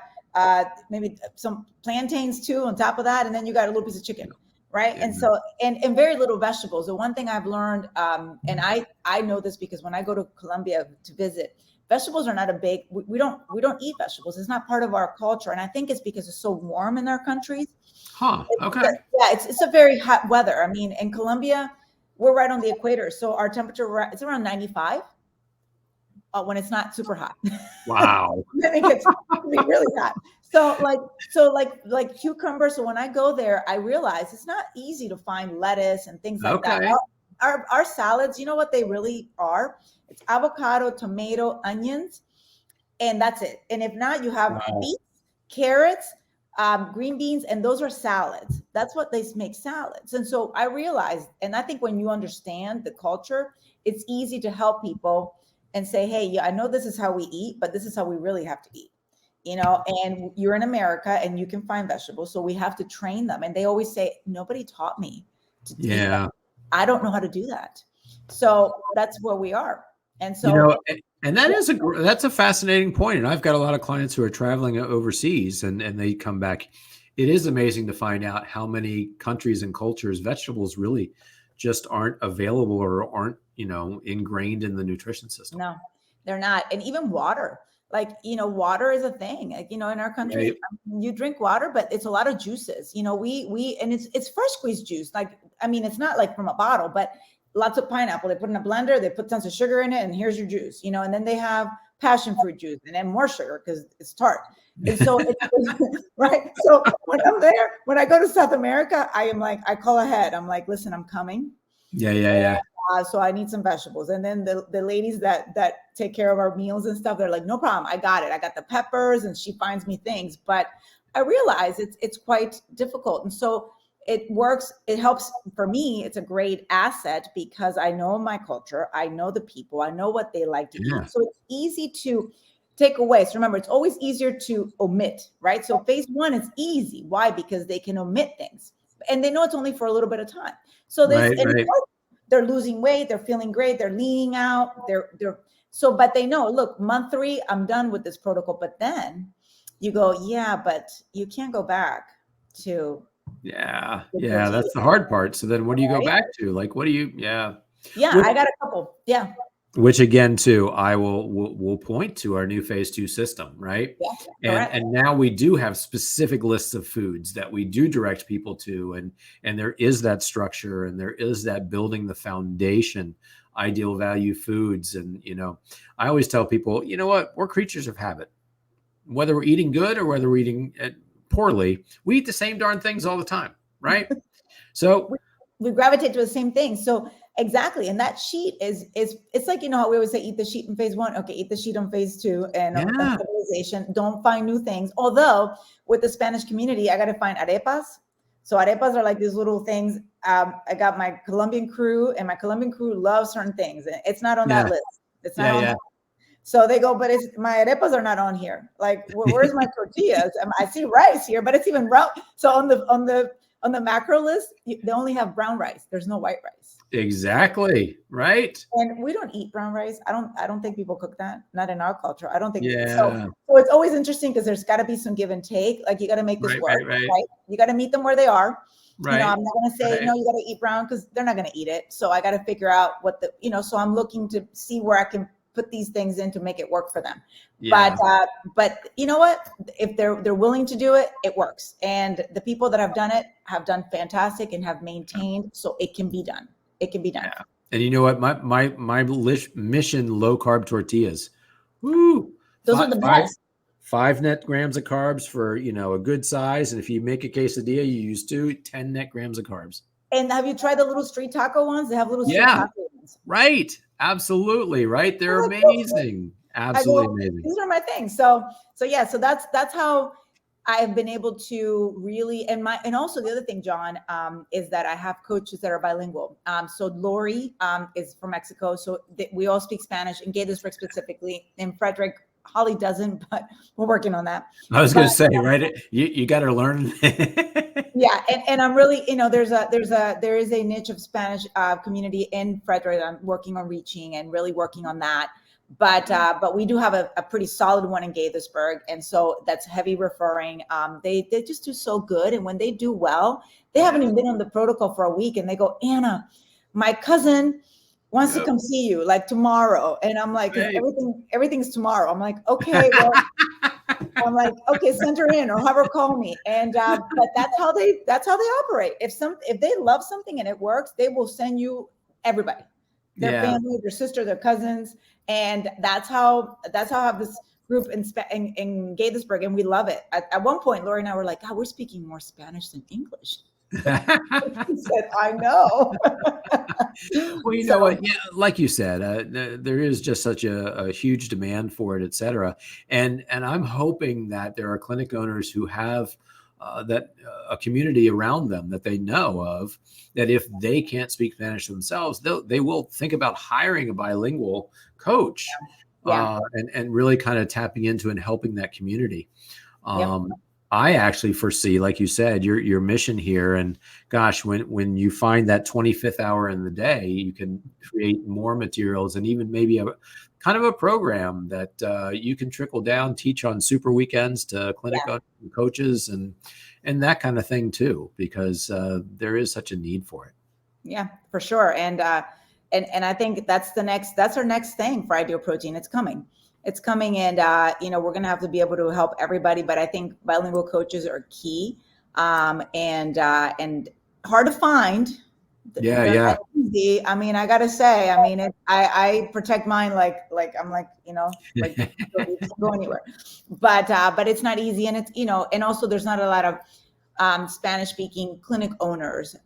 maybe some plantains too on top of that. And then you got a little piece of chicken. Right. Yeah. And so, and very little vegetables. The one thing I've learned, and I know this because when I go to Colombia to visit, vegetables are not we don't eat vegetables. It's not part of our culture. And I think it's because it's so warm in our countries. Huh. Okay. It's a very hot weather. I mean, in Colombia, we're right on the equator. So our temperature, it's around 95 when it's not super hot. Wow. Then it gets to be really hot. So like cucumbers. So when I go there, I realize it's not easy to find lettuce and things like that. Our salads, you know what they really are? It's avocado, tomato, onions, and that's it. And if not, you have beets, carrots, green beans, and those are salads. That's what they make salads. And so I realized, and I think when you understand the culture, it's easy to help people and say, hey, yeah, I know this is how we eat, but this is how we really have to eat. And you're in America and you can find vegetables. So we have to train them. And they always say, nobody taught me to eat them. I don't know how to do that. So that's where we are. And so, and that's a fascinating point. And I've got a lot of clients who are traveling overseas and they come back. It is amazing to find out how many countries and cultures vegetables really just aren't available or aren't, ingrained in the nutrition system. No, they're not. And even water. Like, water is a thing, like, in our country, you drink water, but it's a lot of juices, and it's fresh squeezed juice. Like, I mean, it's not like from a bottle, but lots of pineapple, they put in a blender, they put tons of sugar in it, and here's your juice, and then they have passion fruit juice and then more sugar because it's tart. And so, right. So when I'm there, when I go to South America, I call ahead. I'm like, listen, I'm coming. Yeah. So I need some vegetables. And then the ladies that take care of our meals and stuff, they're like, no problem. I got it. I got the peppers, and she finds me things. But I realize it's quite difficult. And so it works. It helps for me. It's a great asset because I know my culture. I know the people. I know what they like to eat. So it's easy to take away. So remember, it's always easier to omit, right? So phase 1 is easy. Why? Because they can omit things. And they know it's only for a little bit of time. So they're losing weight, they're feeling great, they're leaning out, but they know, look, month 3, I'm done with this protocol. But then you go, but you can't go back to. Yeah, that's the hard part. So then what do you go back to? Like, what do you, I got a couple. Yeah. Which again, too, I will point to our new phase 2 system, right? Yeah, and now we do have specific lists of foods that we do direct people to, and there is that structure, and there is that building the foundation, ideal value foods, and I always tell people, you know what, we're creatures of habit. Whether we're eating good or whether we're eating poorly, we eat the same darn things all the time, right? So we gravitate to the same thing. So exactly. And that sheet it's like, how we always say, eat the sheet in phase 1. Okay. Eat the sheet on phase 2 and stabilization. Don't find new things. Although with the Spanish community, I got to find arepas. So arepas are like these little things. I got my Colombian crew, and my Colombian crew loves certain things. It's not on that list. It's not on. So they go, but my arepas are not on here. Like, where's my tortillas? I see rice here, but it's even brown. So on the macro list, they only have brown rice. There's no white rice. Exactly. Right. And we don't eat brown rice. I don't think people cook that. Not in our culture. I don't think so. So it's always interesting because there's got to be some give and take. Like, you got to make this work, right? You got to meet them where they are. Right. I'm not going to say, no, you got to eat brown, because they're not going to eat it. So I got to figure out what so I'm looking to see where I can put these things in to make it work for them. Yeah. But you know what? If they're willing to do it, it works. And the people that have done it have done fantastic and have maintained. So it can be done. It can be done. Yeah. And you know what? My mission, low carb tortillas. Woo! Those are the best. 5 net grams of carbs for, a good size. And if you make a quesadilla, you use 10 net grams of carbs. And have you tried the little street taco ones? They have little street taco ones. Right. Absolutely. Right. They're amazing. Absolutely amazing. These are my things. So that's how I've been able to really, and also the other thing, John, is that I have coaches that are bilingual. So Lori is from Mexico. So we all speak Spanish, in Gaithersburg specifically. In Frederick, Holly doesn't, but we're working on that. I was going to say, right? You got to learn. Yeah. And I'm really, there is a niche of Spanish community in Frederick that I'm working on reaching and really working on that. But we do have a pretty solid one in Gaithersburg. And so that's heavy referring. They just do so good. And when they do well, they haven't even been on the protocol for a week. And they go, Anna, my cousin wants to come see you like tomorrow. And I'm like, everything's tomorrow. I'm like, okay, well, okay, send her in or have her call me. And but that's how they operate. If they love something and it works, they will send you everybody, their family, their sister, their cousins. And that's how I have this group in Gaithersburg, and we love it. At one point, Lori and I were like, God, we're speaking more Spanish than English. He said, I know. Well, you know what? Yeah, like you said, there is just such a huge demand for it, et cetera. And I'm hoping that there are clinic owners who have a community around them that they know of, that if they can't speak Spanish themselves, they will think about hiring a bilingual coach. And really kind of tapping into and helping that community. I actually foresee, like you said, your mission here, and gosh, when you find that 25th hour in the day, you can create more materials and even maybe a kind of a program that you can trickle down, teach on super weekends to clinic coaches and that kind of thing too, because there is such a need for it. Yeah, for sure. And I think that's our next thing for Ideal Protein. It's coming. And, we're going to have to be able to help everybody, but I think bilingual coaches are key, and hard to find. Yeah. Easy. I mean, I got to say, I protect mine. Like I'm like, like don't go anywhere, but it's not easy. And it's, and also there's not a lot of Spanish speaking clinic owners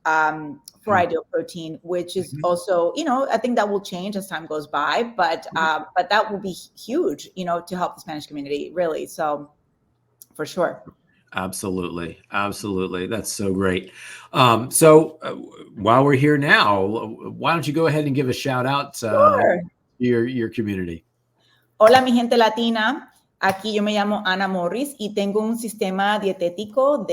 for Ideal Protein, which is also, I think that will change as time goes by, but that will be huge, to help the Spanish community, really. So for sure. Absolutely. That's so great. So while we're here now, why don't you go ahead and give a shout out to your community? Hola, mi gente latina. Aquí yo me llamo Ana Morris y tengo un sistema dietético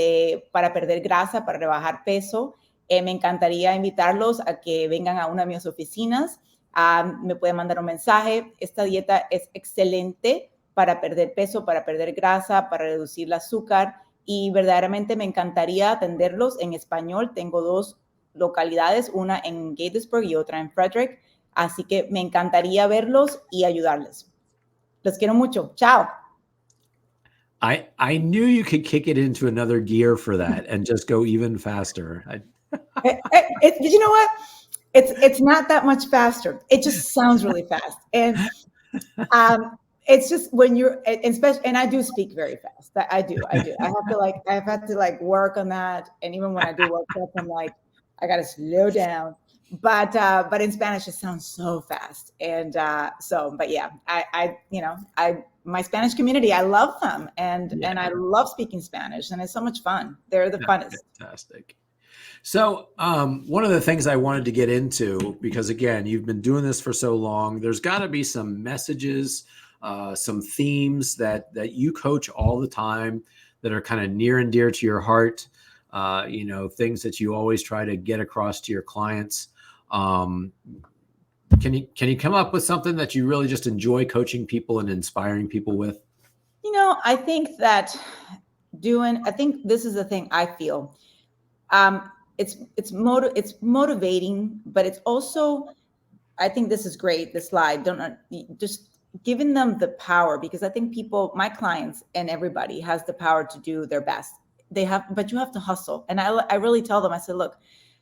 para perder grasa, para rebajar peso. Me encantaría invitarlos a que vengan a una de mis oficinas. Me pueden mandar un mensaje. Esta dieta es excelente para perder peso, para perder grasa, para reducir el azúcar. Y verdaderamente me encantaría atenderlos en español. Tengo 2 localidades, una en Gaithersburg y otra en Frederick. Así que me encantaría verlos y ayudarles. Los quiero mucho. Chao. I knew you could kick it into another gear for that and just go even faster. You know what? It's not that much faster. It just sounds really fast. And it's just when you're, especially, and I do speak very fast. I do. I've had to work on that. And even when I do workshops, I'm like, I got to slow down. But in Spanish, it sounds so fast. And but yeah, my Spanish community. I love them, and Yeah. I love speaking Spanish, and it's so much fun. They're the funnest. Fantastic. So one of the things I wanted to get into, because again, you've been doing this for so long, there's got to be some messages, some themes that you coach all the time that are kind of near and dear to your heart, things that you always try to get across to your clients. Can you come up with something that you really just enjoy coaching people and inspiring people with? I think that I think this is the thing I feel. It's motivating, but it's also, I think this is great. This slide, just giving them the power, because I think my clients and everybody has the power to do their best. But you have to hustle. And I really tell them, I said, look,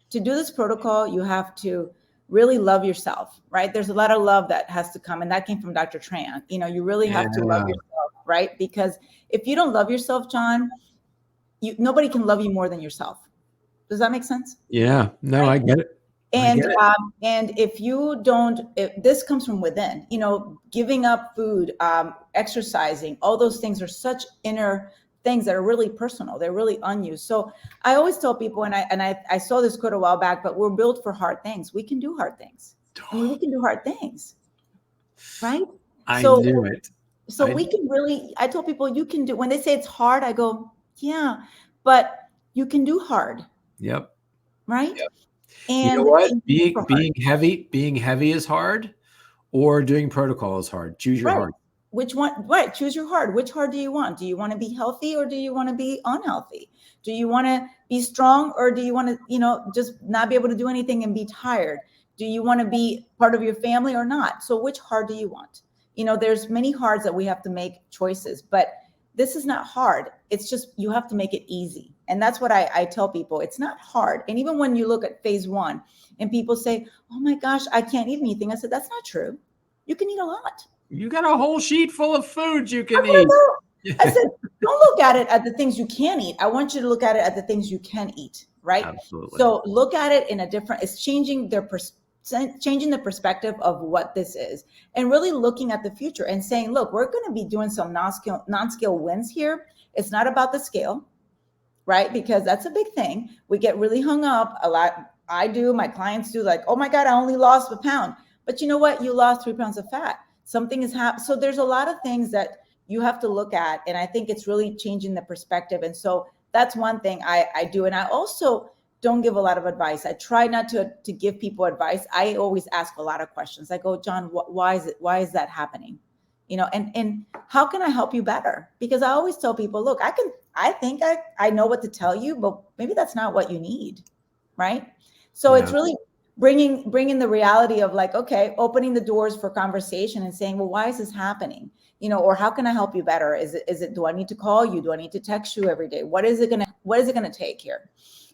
to do this protocol, you have to really love yourself, right? There's a lot of love that has to come. And that came from Dr. Tran. You really have to love yourself, right? Because if you don't love yourself, John, nobody can love you more than yourself. Does that make sense? Yeah, no, right? I get it. And if you don't, this comes from within, giving up food, exercising, all those things are such inner things that are really personal. They're really unused. So I always tell people, and I saw this quote a while back, but we're built for hard things. We can do hard things. We can do hard things, right? I knew it. So we can really, I tell people, you can do, when they say it's hard, I go, yeah, but you can do hard. Yep. Right? Yep. And you know what? Being heavy is hard, or doing protocol is hard. Choose your hard. Which one? Right. Choose your hard. Which hard do you want? Do you want to be healthy, or do you want to be unhealthy? Do you want to be strong, or do you want to, just not be able to do anything and be tired? Do you want to be part of your family or not? So which hard do you want? There's many hards that we have to make choices, but this is not hard. It's just, you have to make it easy. And that's what I tell people. It's not hard. And even when you look at phase 1 and people say, oh my gosh, I can't eat anything. I said, that's not true. You can eat a lot. You got a whole sheet full of foods you can eat. I said, don't look at it at the things you can eat. I want you to look at it at the things you can eat, right? Absolutely. So look at it in a different, it's changing the perspective of what this is, and really looking at the future and saying, look, we're going to be doing some non-scale wins here. It's not about the scale, right? Because that's a big thing. We get really hung up a lot. I do, my clients do, like, oh my God, I only lost a pound. But you know what? You lost 3 pounds of fat. Something is happening. So there's a lot of things that you have to look at. And I think it's really changing the perspective. And so that's one thing I do. And I also don't give a lot of advice. I try not to give people advice. I always ask a lot of questions. I go, John, why is that happening? And how can I help you better? Because I always tell people, look, I think I know what to tell you, but maybe that's not what you need. Right. So it's really bringing the reality of, like, okay, opening the doors for conversation and saying, well, why is this happening? Or how can I help you better? Is it, do I need to call you? Do I need to text you every day? What is it going to take here?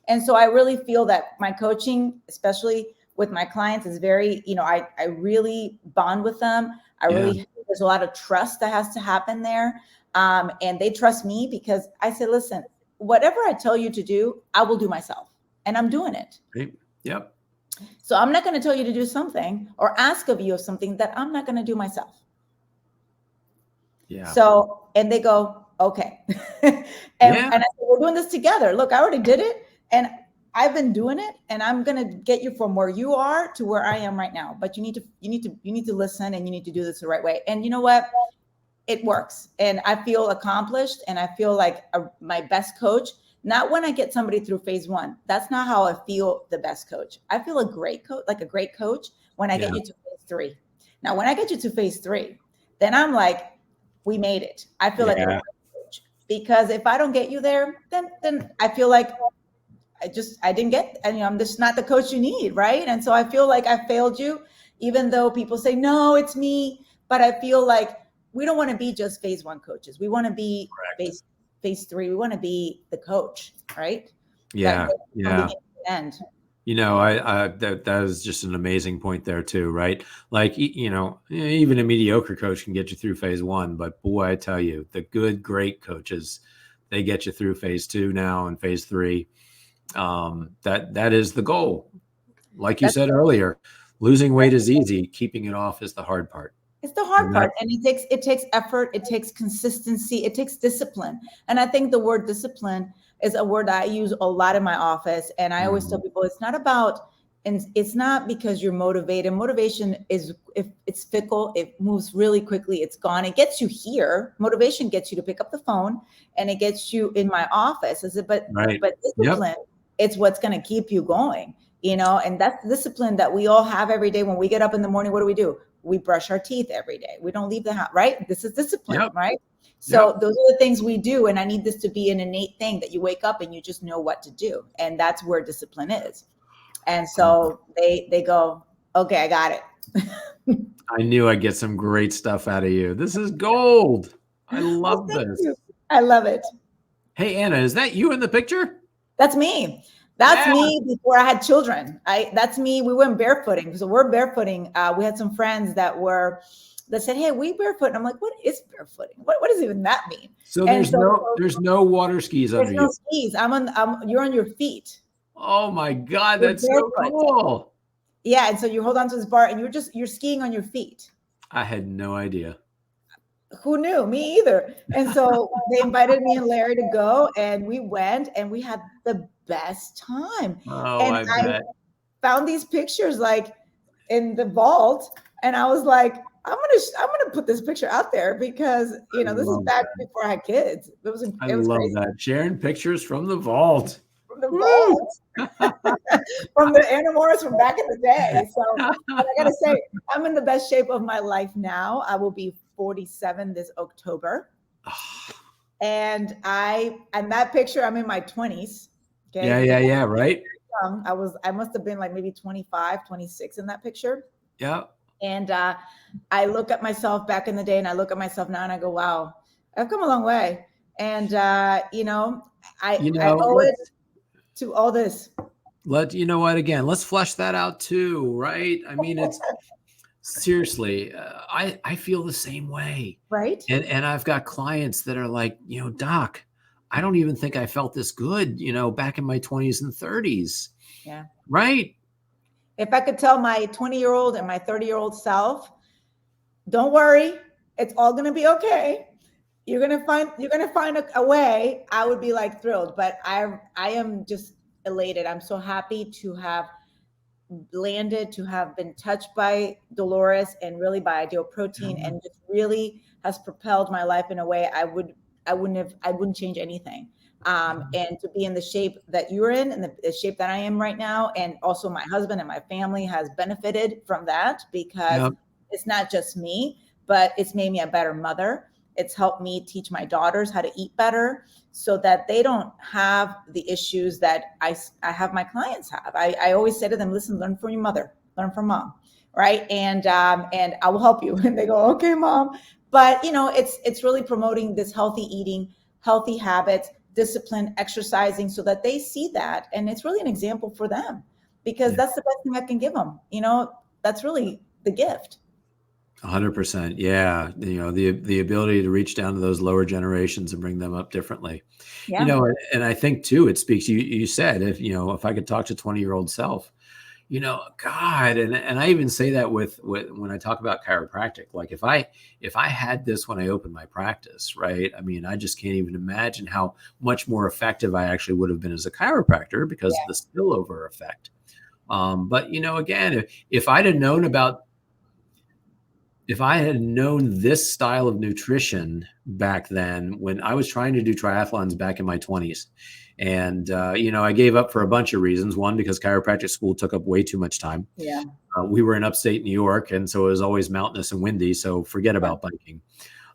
And so I really feel that my coaching, especially with my clients, is very, I really bond with them. There's a lot of trust that has to happen there. And they trust me because I say, listen, whatever I tell you to do, I will do myself, and I'm doing it. Great. Yep. So I'm not going to tell you to do something or ask of you of something that I'm not going to do myself. Yeah. So, and they go, okay. and I said, we're doing this together. Look, I already did it, and I've been doing it, and I'm going to get you from where you are to where I am right now. But you need to listen, and you need to do this the right way. And you know what? It works. And I feel accomplished, and I feel like my best coach. Not when I get somebody through phase 1. That's not how I feel the best coach. I feel a great coach when I get you to phase 3. Now, when I get you to phase 3, then I'm like, we made it. I feel like a great coach, because if I don't get you there, then I feel like I didn't get, and I'm just not the coach you need, right? And so I feel like I failed you, even though people say, no, it's me. But I feel like we don't want to be just phase 1 coaches. We want to be phase 3. We want to be the coach, right? Yeah. End. That is just an amazing point there too, right? Like, even a mediocre coach can get you through phase 1, but boy, I tell you, the good, great coaches, they get you through phase 2 now and phase 3. That is the goal. Like you said earlier, losing weight is easy. Keeping it off is the hard part. It's the hard And part. that, And it takes effort, it takes consistency, it takes discipline. And I think the word discipline is a word that I use a lot in my office. And I always tell Mhm. people it's not about, and it's not because you're motivated. Motivation is, if it's fickle, it moves really quickly, it's gone. It gets you here. Motivation gets you to pick up the phone and it gets you in my office. Is it, Right. but Yep. discipline, it's what's going to keep you going, and that's the discipline that we all have every day. When we get up in the morning, what do? We brush our teeth every day. We don't leave the house, right? This is discipline, Yep. right? Yep. So those are the things we do. And I need this to be an innate thing that you wake up and you just know what to do. And that's where discipline is. And so they go, okay, I got it. I knew I'd get some great stuff out of you. This is gold. I Well, love thank this. you. I love it. Hey, Anna, is that you in the picture? That's me. That's Yeah. me before I had children. That's me. We went barefooting. So we're barefooting. We had some friends that said, "Hey, we barefoot." And I'm like, "What is barefooting? What does even that mean?" So And there's no water skis there's under no you. skis. You're on your feet. Oh my God, You're that's so barefoot. cool. Yeah. And so you hold on to this bar and you're skiing on your feet. I had no idea. Who knew? Me either. And so they invited me and Larry to go, and we went, and we had the best time. Oh, And I I bet. found these pictures like in the vault, and I was like, I'm gonna put this picture out there because I this is love back that. before I had kids. I It was love crazy. that. Sharing pictures from the vault. From the Woo! vault, from the Animorphs from back in the day. So, but I gotta say, I'm in the best shape of my life now. I will be 47 this October. And that picture, I'm in my 20s. Okay. Yeah, right? I must have been like maybe 25, 26 in that picture. Yeah. And I look at myself back in the day and I look at myself now and I go, wow, I've come a long way. And I owe it to all this. You know what, again, let's flesh that out too, right? I mean, it's seriously, I feel the same way. Right. And I've got clients that are like, Doc, I don't even think I felt this good, back in my 20s and 30s. Yeah. Right. If I could tell my 20-year-old and my 30-year-old self, don't worry, it's all going to be okay. You're going to find a way. I would be like thrilled, but I am just elated. I'm so happy to have landed, to have been touched by Dolores and really by Ideal Protein, and just really has propelled my life in a way I wouldn't change anything. And to be in the shape that you're in and the shape that I am right now, and also my husband and my family has benefited from that, because it's not just me, but it's made me a better mother. It's helped me teach my daughters how to eat better so that they don't have the issues that I have my clients have. I always say to them, listen, learn from your mother, learn from mom, right? And I will help you. And they go, okay, mom. But it's really promoting this healthy eating, healthy habits, discipline, exercising, so that they see that. And it's really an example for them, because that's the best thing I can give them. That's really the gift. 100%. Yeah. The ability to reach down to those lower generations and bring them up differently. Yeah. And I think too, it speaks, you said, if I could talk to 20-year-old self, God, and I even say that with when I talk about chiropractic, like if I had this when I opened my practice, right? I mean, I just can't even imagine how much more effective I actually would have been as a chiropractor because of the spillover effect. But again, if I had known this style of nutrition back then, when I was trying to do triathlons back in my 20s, and I gave up for a bunch of reasons. One, because chiropractic school took up way too much time. Yeah. We were in upstate New York, and so it was always mountainous and windy, so forget about biking.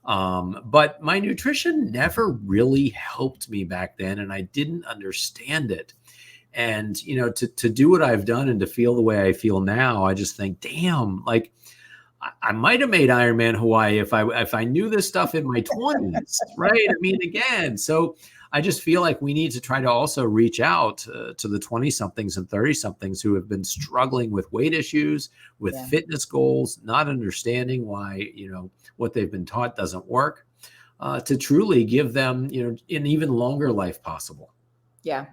But my nutrition never really helped me back then, and I didn't understand it. And to do what I've done and to feel the way I feel now, I just think, damn, like I might have made Ironman Hawaii if I knew this stuff in my 20s, right? I mean, again, so I just feel like we need to try to also reach out to the 20-somethings and 30-somethings who have been struggling with weight issues, with fitness goals, not understanding why, what they've been taught doesn't work, to truly give them, an even longer life possible. Yeah.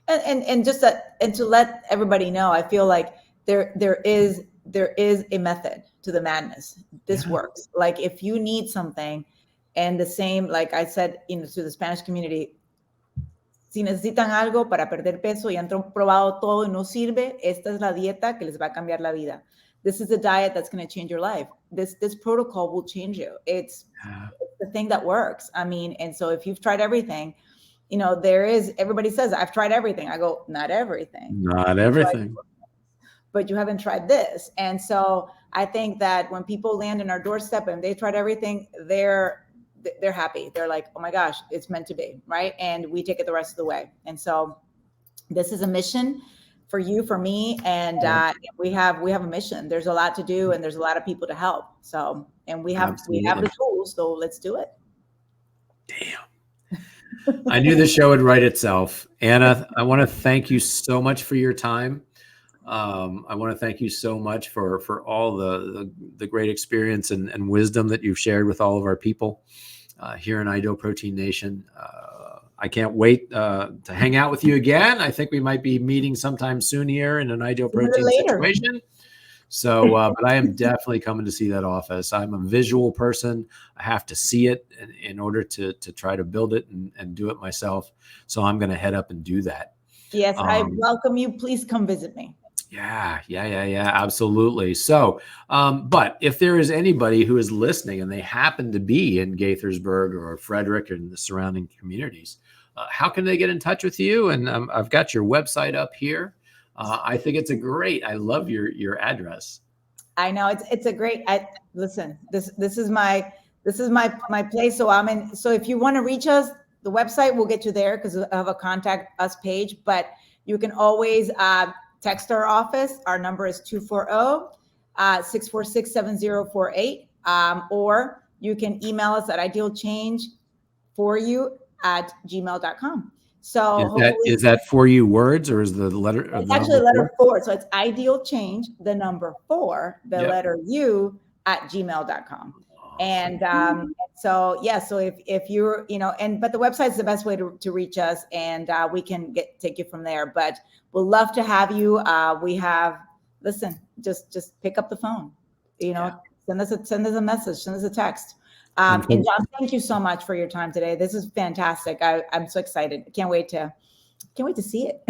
And just that, and to let everybody know, I feel like there is a method to the madness. This works. Like if you need something, and the same, like I said, to the Spanish community, si necesitan algo para perder peso y han probado todo y no sirve, esta es la dieta que les va a cambiar la vida. This is a diet that's going to change your life. This protocol will change you. It's the thing that works. I mean, and so if you've tried everything, everybody says, I've tried everything. I go, not everything. Not everything. But you haven't tried this. And so I think that when people land in our doorstep and they tried everything, they're happy. They're like, oh my gosh, it's meant to be, right? And we take it the rest of the way. And so this is a mission for you, for me, and we have a mission. There's a lot to do, and there's a lot of people to help. So, and we have the tools, so let's do it. Damn. I knew the show would write itself. Anna, I want to thank you so much for your time. I want to thank you so much for all the great experience and wisdom that you've shared with all of our people here in Ideal Protein Nation. I can't wait to hang out with you again. I think we might be meeting sometime soon here in an Ideal Protein situation. So, but I am definitely coming to see that office. I'm a visual person. I have to see it in order to try to build it and do it myself. So I'm going to head up and do that. Yes, I welcome you. Please come visit me. Yeah, absolutely. So, but if there is anybody who is listening and they happen to be in Gaithersburg or Frederick and the surrounding communities, how can they get in touch with you? And I've got your website up here. I think it's I love your address. I know it's a great. Listen, this is my place. So I'm in. So if you want to reach us, the website will get you there because I have a contact us page. But you can always text our office. Our number is 240-646-7048. Or you can email us at idealchangeforyou@gmail.com. So is that for you words or is the letter? It's actually letter 4. So it's ideal change, the number 4, the letter U @gmail.com. And so if you're, but the website is the best way to reach us, and we can take you from there. But we'll love to have you. Just pick up the phone, send us a message, send us a text. And John, thank you so much for your time today. This is fantastic. I'm so excited. Can't wait to see it.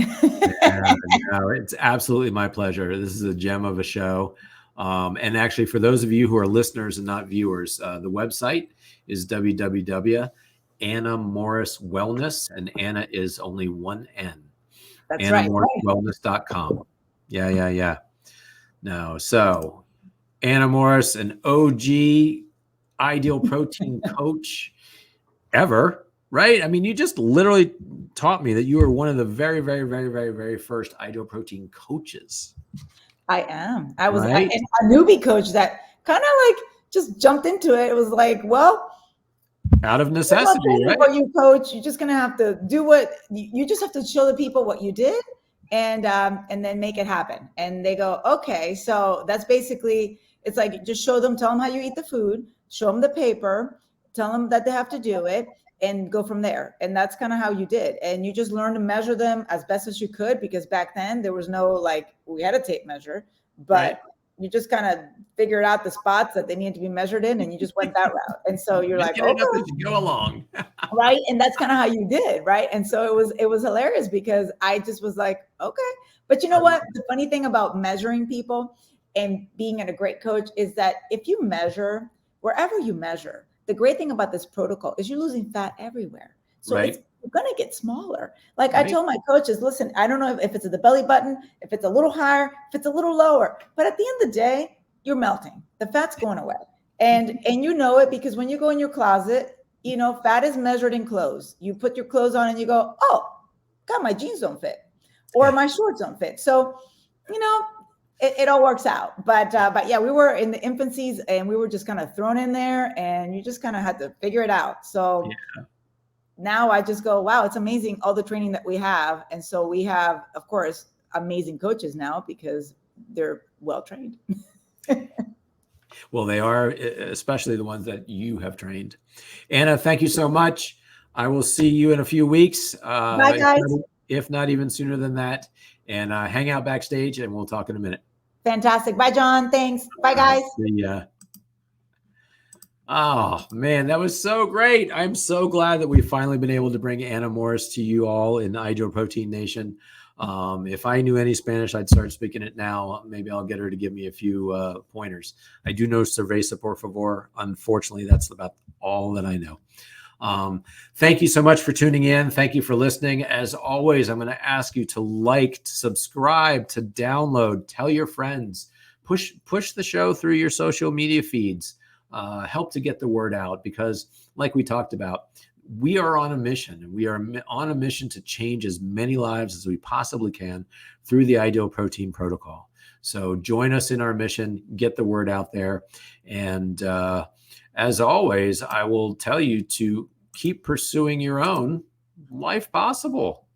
No, it's absolutely my pleasure. This is a gem of a show. And actually, for those of you who are listeners and not viewers, the website is www.AnnaMorrisWellness, and Anna is only one N. That's AnnaMorrisWellness.com. Yeah. No, so Anna Morris, an OG Ideal Protein coach ever, right? I mean, you just literally taught me that you were one of the very, very, very, very, very first Ideal Protein coaches. I am. I was a newbie coach that kind of like just jumped into it. It was like, well, out of necessity, right? For you, coach, you're just gonna have to do what you just have to show the people what you did, and then make it happen. And they go, okay. So that's basically, it's like just tell them how you eat the food, show them the paper, tell them that they have to do it, and go from there. And that's kind of how you did. And you just learned to measure them as best as you could, because back then there was no, we had a tape measure, but you just kind of figured out the spots that they needed to be measured in, and you just went that route. And so you're like, oh, as you go along. Right. And that's kind of how you did. Right. And so it was hilarious, because I just was like, okay. But you know what? The funny thing about measuring people and being a great coach is that if you measure, wherever you measure, the great thing about this protocol is you're losing fat everywhere. So you're going to get smaller. I told my coaches, listen, I don't know if it's at the belly button, if it's a little higher, if it's a little lower, but at the end of the day, you're melting. The fat's going away. And you know it, because when you go in your closet, fat is measured in clothes. You put your clothes on and you go, oh, God, my jeans don't fit, or my shorts don't fit. So, it all works out. But yeah, we were in the infancies, and we were just kind of thrown in there, and you just kind of had to figure it out. So now I just go, wow, it's amazing, all the training that we have. And so we have, of course, amazing coaches now, because they're well-trained. Well, they are, especially the ones that you have trained. Anna, thank you so much. I will see you in a few weeks. Bye, guys. If not even sooner than that. And hang out backstage, and we'll talk in a minute. Fantastic. Bye, John. Thanks. Bye, guys. Yeah. Oh man, that was so great. I'm so glad that we've finally been able to bring Anna Morris to you all in Ideal Protein Nation. If I knew any Spanish, I'd start speaking it now. Maybe I'll get her to give me a few pointers. I do know cerveza, por favor. Unfortunately, that's about all that I know. Thank you so much for tuning in. Thank you for listening. As always, I'm going to ask you to like, to subscribe, to download, tell your friends, push the show through your social media feeds. Help to get the word out, because like we talked about, we are on a mission, and we are on a mission to change as many lives as we possibly can through the Ideal Protein Protocol. So join us in our mission, get the word out there. And as always, I will tell you to keep pursuing your own life possible.